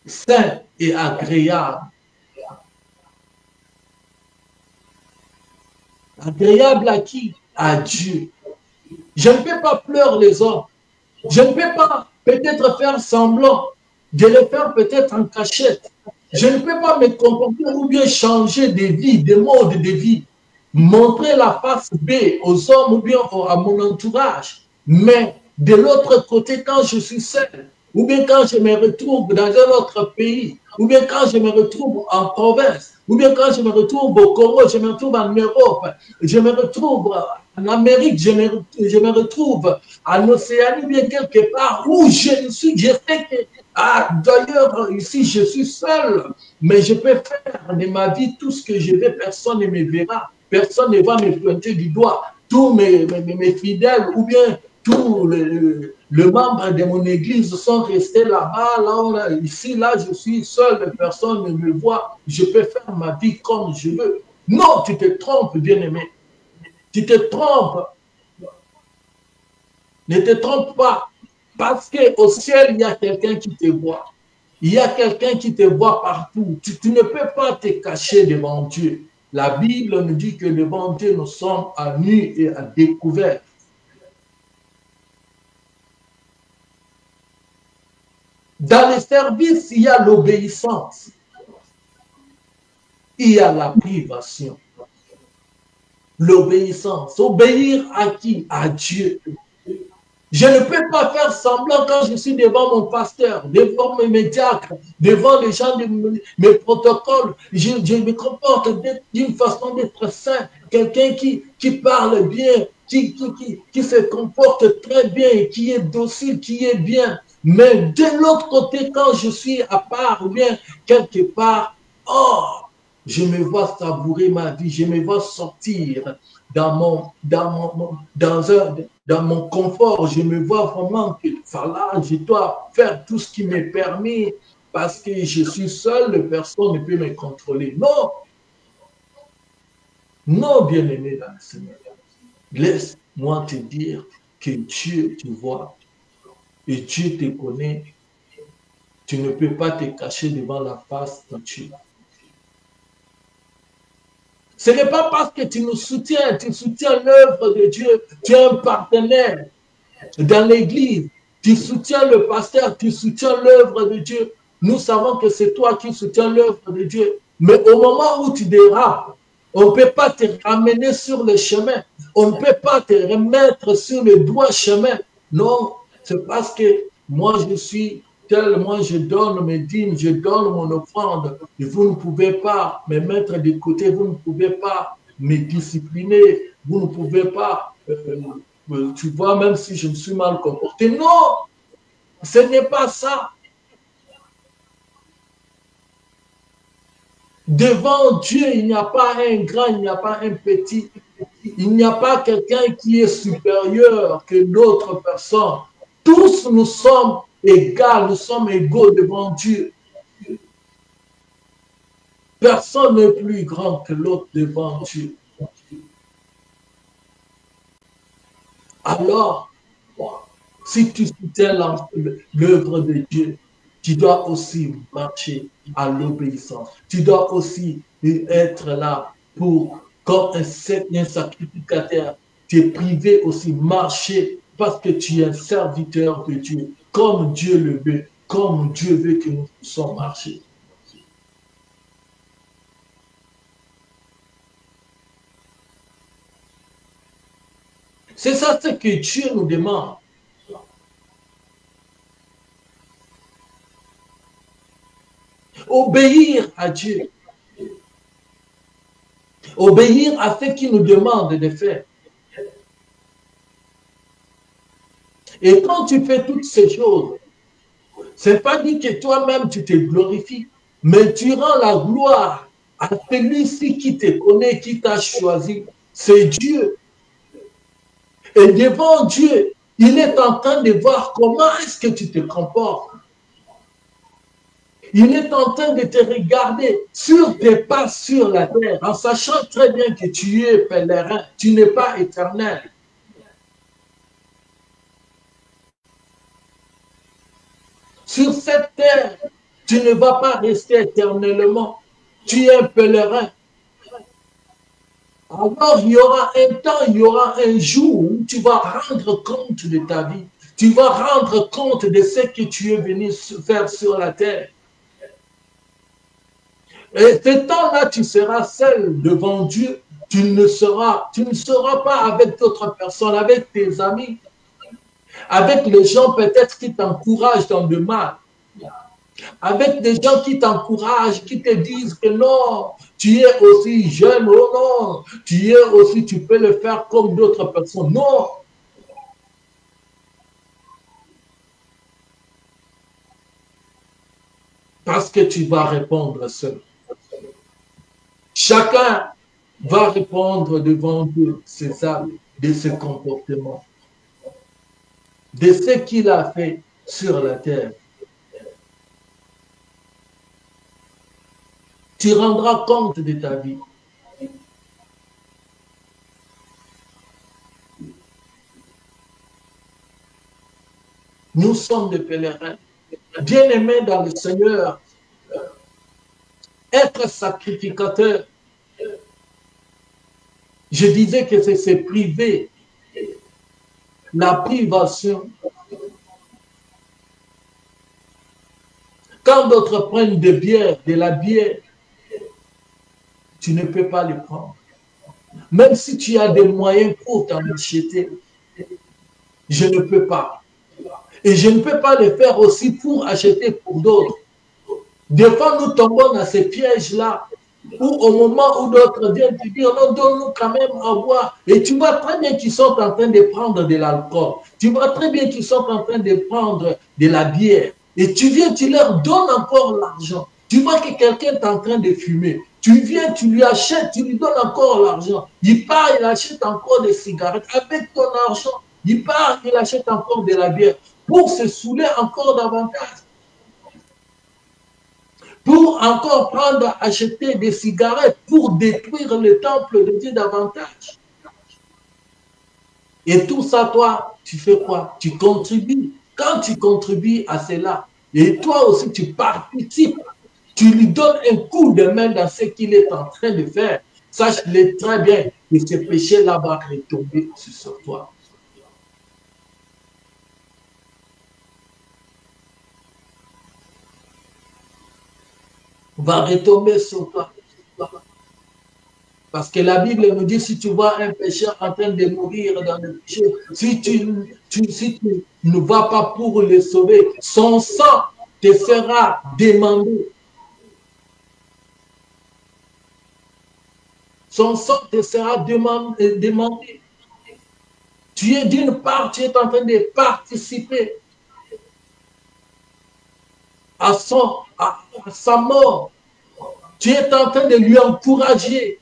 Saint et agréable. Agréable à qui? À Dieu. Je ne peux pas pleurer les hommes. Je ne peux pas peut-être faire semblant de le faire peut-être en cachette. Je ne peux pas me comporter ou bien changer de vie, de mode de vie. Montrer la face B aux hommes ou bien à mon entourage. Mais de l'autre côté quand je suis seul, ou bien quand je me retrouve dans un autre pays, ou bien quand je me retrouve en province, ou bien quand je me retrouve au Congo, je me retrouve en Europe, je me retrouve en Amérique, je me retrouve en Océanie, bien quelque part où je suis, je sais que, d'ailleurs, ici, je suis seul, mais je peux faire de ma vie tout ce que je veux, personne ne me verra, personne ne va me pointer du doigt, tous mes fidèles, ou bien tous les membres de mon église sont restés là-bas, là, ici, là, je suis seul, personne ne me voit, je peux faire ma vie comme je veux. Non, tu te trompes, bien-aimé. Tu te trompes. Ne te trompe pas. Parce qu'au ciel, il y a quelqu'un qui te voit. Il y a quelqu'un qui te voit partout. Tu ne peux pas te cacher devant Dieu. La Bible nous dit que devant Dieu, nous sommes à nu et à découvert. Dans les services, il y a l'obéissance. Il y a la privation. L'obéissance. Obéir à qui? À Dieu. Je ne peux pas faire semblant quand je suis devant mon pasteur, devant mes diacres, devant les gens de mes protocoles. Je me comporte d'une façon d'être saint. Quelqu'un qui parle bien, qui se comporte très bien, qui est docile, qui est bien. Mais de l'autre côté, quand je suis à part ou bien quelque part, oh, je me vois savourer ma vie, je me vois sortir dans mon confort, je me vois vraiment que voilà, je dois faire tout ce qui m'est permis parce que je suis seul, personne ne peut me contrôler. Non, non, bien-aimé dans le Seigneur. Laisse-moi te dire que Dieu te voit et Dieu te connaît. Tu ne peux pas te cacher devant la face de Dieu. Ce n'est pas parce que tu nous soutiens, tu soutiens l'œuvre de Dieu, tu es un partenaire dans l'église, tu soutiens le pasteur, tu soutiens l'œuvre de Dieu. Nous savons que c'est toi qui soutiens l'œuvre de Dieu. Mais au moment où tu dérapes, on ne peut pas te ramener sur le chemin. On ne peut pas te remettre sur le droit chemin. Non, c'est parce que moi je suis tel, moi je donne mes dîmes, je donne mon offrande. Et vous ne pouvez pas me mettre de côté, vous ne pouvez pas me discipliner, vous ne pouvez pas, tu vois, même si je me suis mal comporté. Non, ce n'est pas ça. Devant Dieu, il n'y a pas un grand, il n'y a pas un petit. Il n'y a pas quelqu'un qui est supérieur que d'autres personnes. Tous nous sommes égaux, nous sommes égaux devant Dieu. Personne n'est plus grand que l'autre devant Dieu. Alors, si tu soutiens l'œuvre de Dieu, tu dois aussi marcher à l'obéissance. Tu dois aussi être là pour, comme un sacrificateur, tu es privé aussi, marcher parce que tu es un serviteur de Dieu, comme Dieu le veut, comme Dieu veut que nous puissions marcher. C'est ça ce que Dieu nous demande. Obéir à Dieu. Obéir à ce qu'il nous demande de faire. Et quand tu fais toutes ces choses, ce n'est pas dit que toi-même tu te glorifies, mais tu rends la gloire à celui-ci qui te connaît, qui t'a choisi. C'est Dieu. Et devant Dieu, il est en train de voir comment est-ce que tu te comportes. Il est en train de te regarder sur tes pas sur la terre, en sachant très bien que tu es pèlerin, tu n'es pas éternel. Sur cette terre, tu ne vas pas rester éternellement. Tu es un pèlerin. Alors, il y aura un temps, il y aura un jour où tu vas rendre compte de ta vie. Tu vas rendre compte de ce que tu es venu faire sur la terre. Et ce temps-là, tu seras seul devant Dieu. Tu ne seras pas avec d'autres personnes, avec tes amis. avec les gens peut-être qui t'encouragent dans le mal, avec des gens qui t'encouragent, qui te disent que non, tu es aussi jeune, oh non, tu es aussi, tu peux le faire comme d'autres personnes. Non. Parce que tu vas répondre seul. Chacun va répondre devant Dieu ses actes, de ses comportements, de ce qu'il a fait sur la terre. Tu rendras compte de ta vie. Nous sommes des pèlerins, bien-aimés dans le Seigneur. Être sacrificateur, je disais que c'est se priver, la privation. Quand d'autres prennent de la bière, tu ne peux pas le prendre. Même si tu as des moyens pour t'en acheter, je ne peux pas. Et je ne peux pas le faire aussi pour acheter pour d'autres. Des fois, nous tombons dans ces pièges-là, où au moment où d'autres viennent te dire, non, donne-nous quand même à boire. Et tu vois très bien qu'ils sont en train de prendre de l'alcool. Tu vois très bien qu'ils sont en train de prendre de la bière. Et tu viens, tu leur donnes encore l'argent. Tu vois que quelqu'un est en train de fumer. Tu viens, tu lui achètes, tu lui donnes encore l'argent. Il part, il achète encore des cigarettes. Avec ton argent, il part, il achète encore de la bière pour se saouler encore davantage. Pour encore prendre, acheter des cigarettes, pour détruire le temple de Dieu davantage. Et tout ça, toi, tu fais quoi? Tu contribues. Quand tu contribues à cela, et toi aussi tu participes, tu lui donnes un coup de main dans ce qu'il est en train de faire, sache-le très bien que ce péché-là va retomber sur toi. Va retomber sur toi. Parce que la Bible nous dit, si tu vois un pécheur en train de mourir dans le péché, si tu ne vas pas pour le sauver, son sang te sera demandé. Son sang te sera demandé. Tu es d'une part, tu es en train de participer à sa mort. Tu es en train de lui encourager.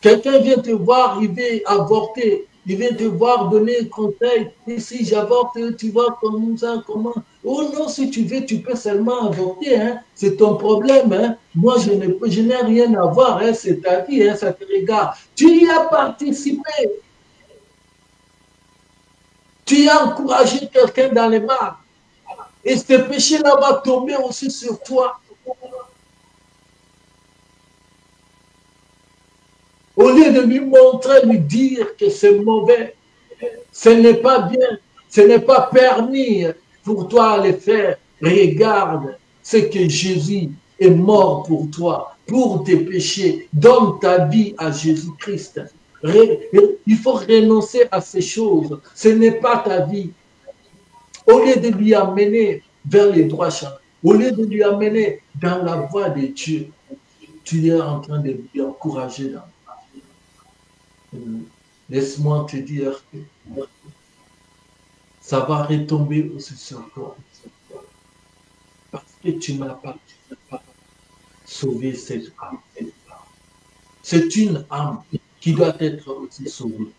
Quelqu'un vient te voir, il veut avorter. Il vient te voir donner un conseil. Et si j'avorte, tu vois comme ça, comment? Oh non, si tu veux, tu peux seulement avorter. Hein? C'est ton problème. Hein? Moi, je n'ai rien à voir. Hein? C'est ta vie, hein? Ça te regarde. Tu y as participé. Tu as encouragé quelqu'un dans les mal. Et ce péché-là va tomber aussi sur toi. Au lieu de lui montrer, lui dire que c'est mauvais, ce n'est pas bien, ce n'est pas permis pour toi de le faire. Regarde ce que Jésus est mort pour toi, pour tes péchés. Donne ta vie à Jésus-Christ. Il faut renoncer à ces choses. Ce n'est pas ta vie. Au lieu de lui amener vers les droits chemins, au lieu de lui amener dans la voie de Dieu, tu es en train de lui encourager dans laisse-moi te dire que ça va retomber aussi sur toi. Parce que tu n'as pas sauvé cette âme. C'est une âme qui doit être aussi sauvée.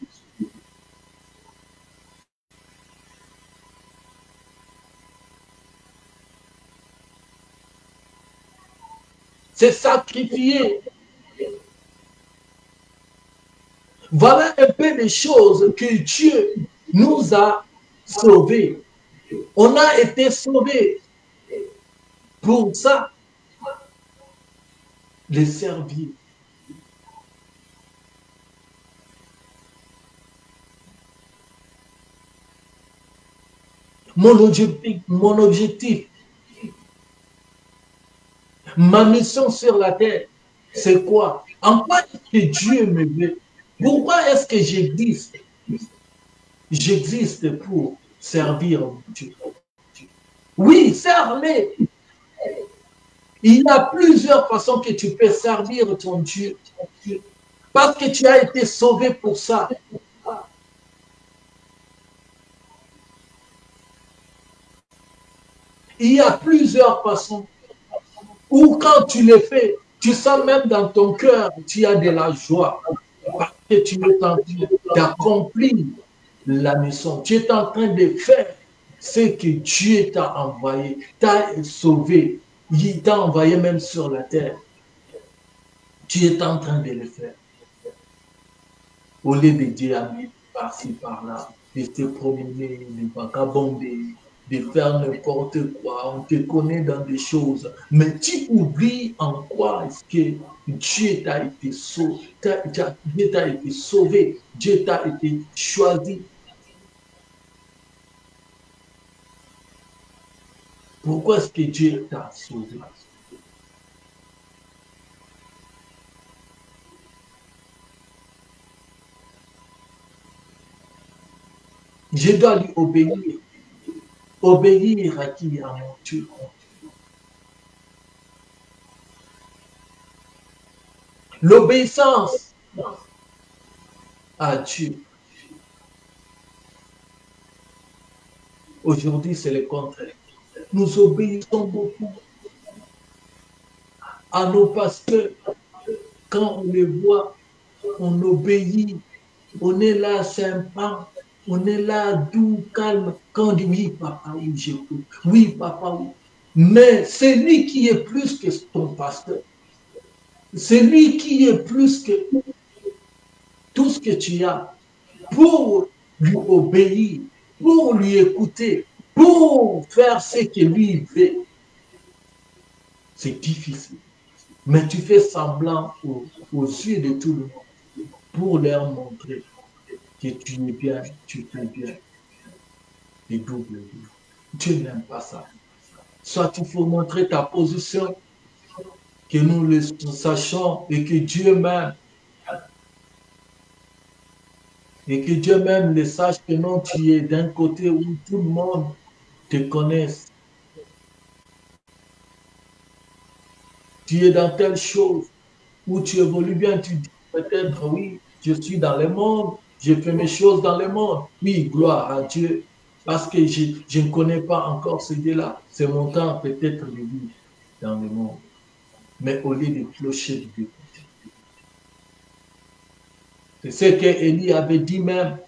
C'est sacrifié. Voilà un peu les choses que Dieu nous a sauvés. On a été sauvés pour ça, les servir. Mon objectif, ma mission sur la terre, c'est quoi? En quoi est-ce que Dieu me veut? Pourquoi est-ce que j'existe? J'existe pour servir Dieu. Oui, serve-les. Il y a plusieurs façons que tu peux servir ton Dieu. Parce que tu as été sauvé pour ça. Il y a plusieurs façons où quand tu les fais, tu sens même dans ton cœur, tu as de la joie. Parce que tu es en train d'accomplir la mission. Tu es en train de faire ce que Dieu t'a envoyé, t'a sauvé. Il t'a envoyé même sur la terre. Tu es en train de le faire. Au lieu de dire par-ci, par-là, de te promener, de vagabonder, de faire n'importe quoi. On te connaît dans des choses. Mais tu oublies en quoi est-ce que Dieu t'a été sauvé. Dieu t'a été sauvé. Dieu t'a été choisi. Pourquoi est-ce que Dieu t'a sauvé? Je dois lui obéir. Obéir à qui? À mon Dieu. L'obéissance à Dieu. Aujourd'hui, c'est le contraire. Nous obéissons beaucoup à nos pasteurs. Quand on les voit, on obéit. On est là sympa. On est là doux, calme. Quand on dit oui, papa, oui, j'écoute. Oui, papa, oui. Mais c'est lui qui est plus que ton pasteur. C'est lui qui est plus que tout ce que tu as pour lui obéir, pour lui écouter, pour faire ce que lui veut. C'est difficile. Mais tu fais semblant aux yeux de tout le monde pour leur montrer que tu es bien, tu fais bien. Et double. Dieu n'aime pas ça. Soit il faut montrer ta position, que nous le sachions et que Dieu m'aime. Et que Dieu même le sache que non, tu es d'un côté où tout le monde te connaisse. Tu es dans telle chose où tu évolues bien, tu dis peut-être oui, je suis dans le monde, je fais mes choses dans le monde. Oui, gloire à Dieu. Parce que je ne connais pas encore ce Dieu-là. C'est mon temps peut-être de vivre dans le monde. Mais au lieu de clocher de Dieu. C'est ce qu'Élie avait dit même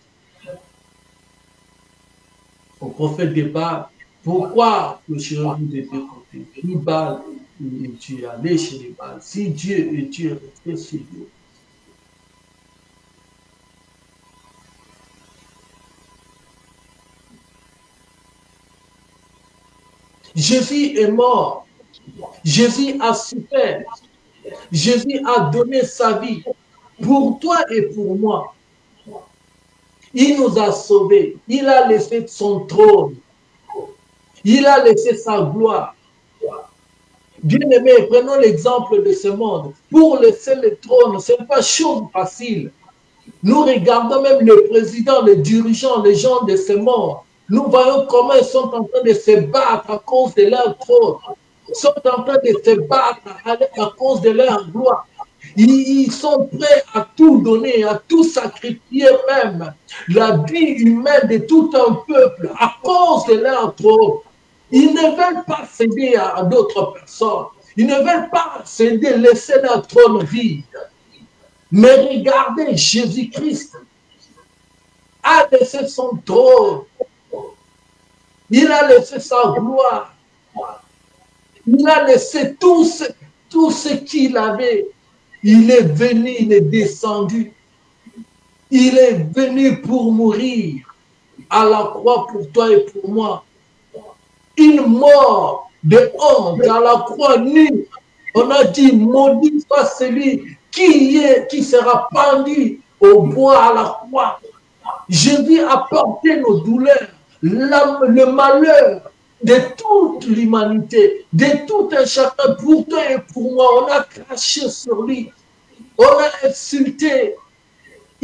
au prophète de Baal. Pourquoi clocherez-vous de deux côtés? Ni Baal et Dieu, allez chez les Baal. Si Dieu est Dieu, restez chez Dieu. Jésus est mort. Jésus a souffert. Jésus a donné sa vie pour toi et pour moi. Il nous a sauvés. Il a laissé son trône. Il a laissé sa gloire. Bien-aimés, prenons l'exemple de ce monde. Pour laisser le trône, ce n'est pas chose facile. Nous regardons même le président, les dirigeants, les gens de ce monde. Nous voyons comment ils sont en train de se battre à cause de leur trône. Ils sont en train de se battre à cause de leur gloire. Ils sont prêts à tout donner, à tout sacrifier même. La vie humaine de tout un peuple à cause de leur trône. Ils ne veulent pas céder à d'autres personnes. Ils ne veulent pas céder, laisser leur trône vide. Mais regardez, Jésus-Christ a laissé son trône. Il a laissé sa gloire. Il a laissé tout ce qu'il avait. Il est venu, il est descendu. Il est venu pour mourir à la croix pour toi et pour moi. Une mort de honte à la croix nue. On a dit, maudit soit celui qui sera pendu au bois à la croix. Jésus a porté nos douleurs, le malheur de toute l'humanité, de tout un chacun, pour toi et pour moi. On a craché sur lui, on a insulté,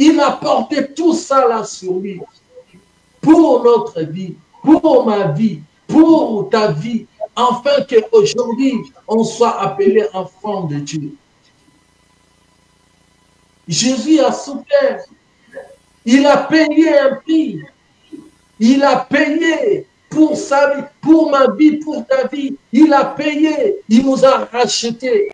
Il a porté tout ça là sur lui. Pour notre vie, pour ma vie, pour ta vie, afin qu'aujourd'hui, on soit appelé enfant de Dieu. Jésus a souffert. Il a payé un prix. Il a payé pour sa vie, pour ma vie, pour ta vie. Il a payé. Il nous a rachetés.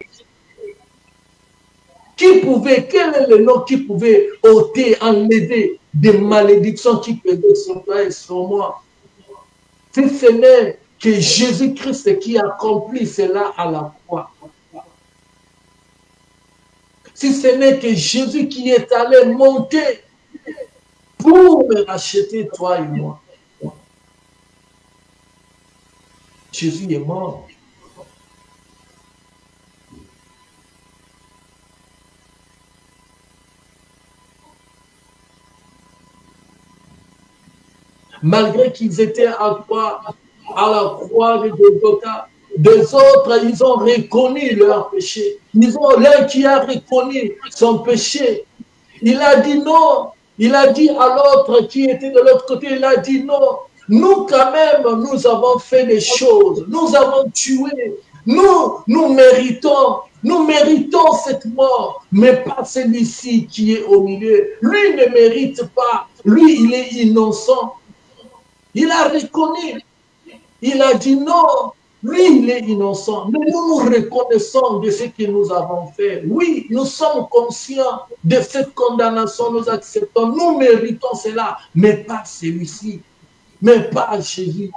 Quel est le nom qui pouvait ôter, enlever des malédictions qui pesaient sur toi et sur moi? Si ce n'est que Jésus-Christ qui accomplit cela à la croix. Si ce n'est que Jésus qui est allé monter pour me racheter, toi et moi. Jésus est mort. Malgré qu'ils étaient à la croix de Golgotha, des autres, ils ont reconnu leur péché. L'un qui a reconnu son péché, il a dit non. Il a dit à l'autre qui était de l'autre côté, il a dit non. Nous, quand même, nous avons fait des choses. Nous avons tué. Nous méritons cette mort, mais pas celui-ci qui est au milieu. Lui ne mérite pas. Lui, il est innocent. Il a reconnu. Il a dit non. Lui, il est innocent. Mais nous nous reconnaissons de ce que nous avons fait. Oui, nous sommes conscients de cette condamnation. Nous acceptons. Nous méritons cela. Mais pas celui-ci. Mais pas Jésus.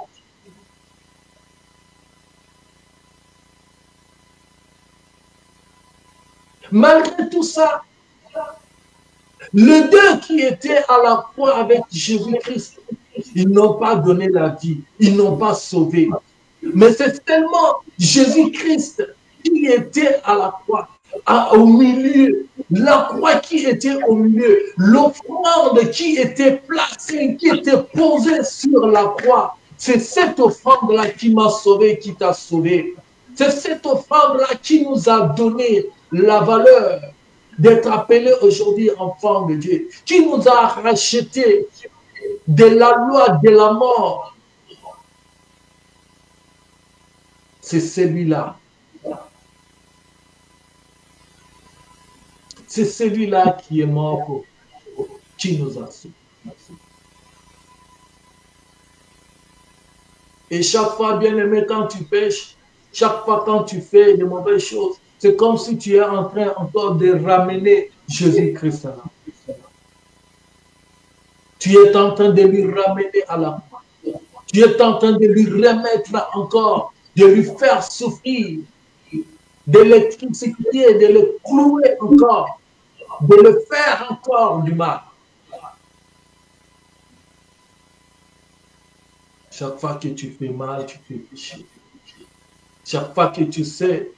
Malgré tout ça, les deux qui étaient à la croix avec Jésus-Christ, ils n'ont pas donné la vie, ils n'ont pas sauvé. Mais c'est tellement Jésus-Christ qui était à la croix, au milieu, la croix qui était au milieu, l'offrande qui était placée, qui était posée sur la croix. C'est cette offrande-là qui m'a sauvé, qui t'a sauvé. C'est cette offrande-là qui nous a donné la valeur d'être appelés aujourd'hui enfants de Dieu, qui nous a rachetés de la loi de la mort. C'est celui-là. C'est celui-là qui est mort, qui nous a sauvés. Et chaque fois, bien-aimé, quand tu pêches, chaque fois quand tu fais de mauvaises choses, c'est comme si tu es en train encore de ramener Jésus-Christ là. Tu es en train de lui ramener à la croix. Tu es en train de lui remettre encore, de lui faire souffrir, de l'électricité, de le clouer encore, de le faire encore du mal. Chaque fois que tu fais mal, tu fais péché. Chaque fois que tu sais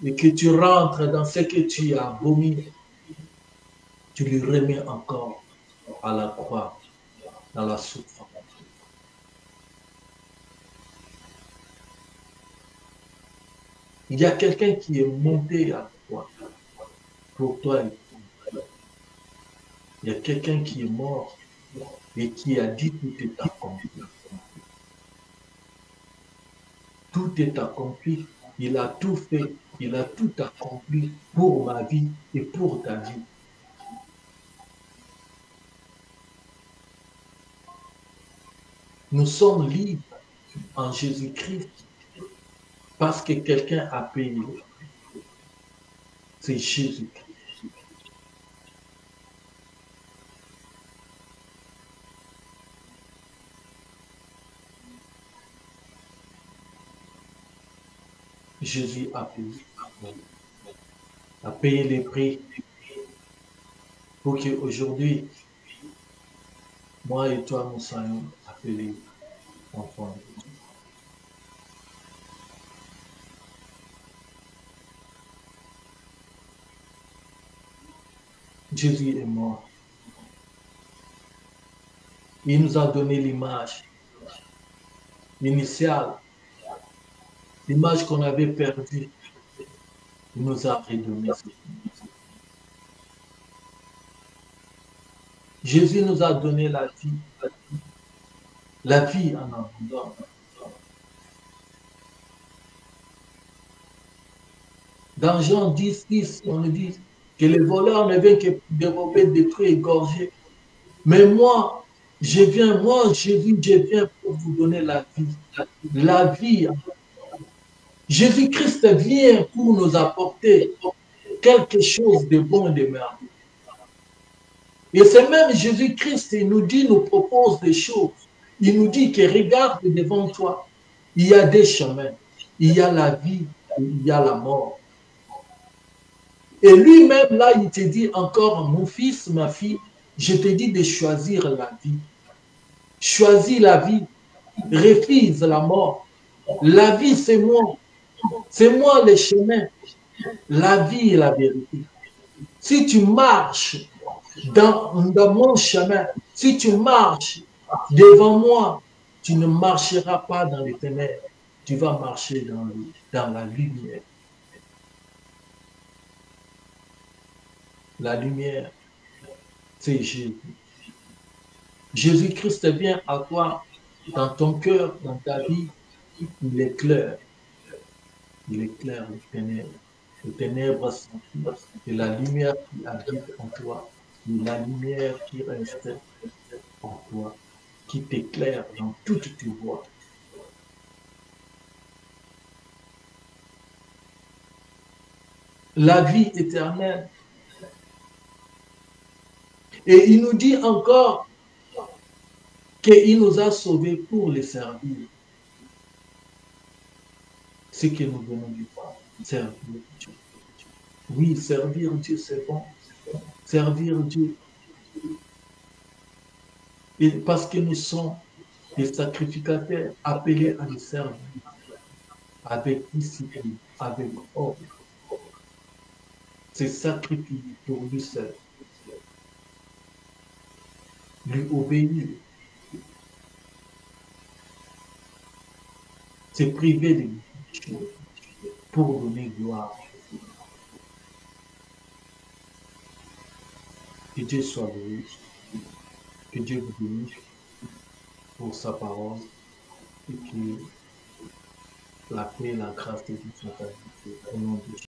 et que tu rentres dans ce que tu as vomi, tu lui remets encore à la croix, dans la souffrance. Il y a quelqu'un qui est monté à la croix pour toi et pour moi. Il y a quelqu'un qui est mort et qui a dit tout est accompli. Tout est accompli. Il a tout fait. Il a tout accompli pour ma vie et pour ta vie. Nous sommes libres en Jésus-Christ parce que quelqu'un a payé. C'est Jésus-Christ. Jésus a payé les prix pour qu'aujourd'hui, moi et toi, nous soyons appelés enfants de Dieu. Jésus est mort. Il nous a donné l'image initiale, l'image qu'on avait perdue. Il nous a redonné cette image. Jésus nous a donné la vie en abondance. Dans Jean 10, 10, on nous dit que les voleurs ne viennent que dérober, détruire, égorger. Mais moi, Jésus, je viens pour vous donner la vie. La vie. Jésus-Christ vient pour nous apporter quelque chose de bon et de merveilleux. Et c'est même Jésus-Christ, il nous propose des choses. Il nous dit que regarde devant toi, il y a des chemins. Il y a la vie et il y a la mort. Et lui-même, là, il te dit encore, mon fils, ma fille, je te dis de choisir la vie. Choisis la vie. Refuse la mort. La vie, c'est moi. C'est moi le chemin. La vie et la vérité. Si tu marches dans mon chemin, si tu marches devant moi, tu ne marcheras pas dans les ténèbres. Tu vas marcher dans la lumière. La lumière, c'est Jésus. Jésus-Christ vient à toi, dans ton cœur, dans ta vie, il éclaire. Il éclaire les ténèbres. Les ténèbres s'enfuient. Et la lumière qui habite en toi, et la lumière qui reste en toi, qui t'éclaire dans toutes tes voies. La vie éternelle. Et il nous dit encore qu'il nous a sauvés pour les servir. Ce que nous venons de voir, servir Dieu. Oui, servir Dieu, c'est bon. Servir Dieu. Et parce que nous sommes des sacrificateurs appelés à le servir avec discipline, avec ordre. C'est sacrifier pour lui seul. Lui obéir. C'est priver de choses pour donner gloire. Que Dieu soit béni. Que Dieu vous bénisse pour sa parole et que la paix et la grâce de Dieu soient avec vous. Au nom de Jésus.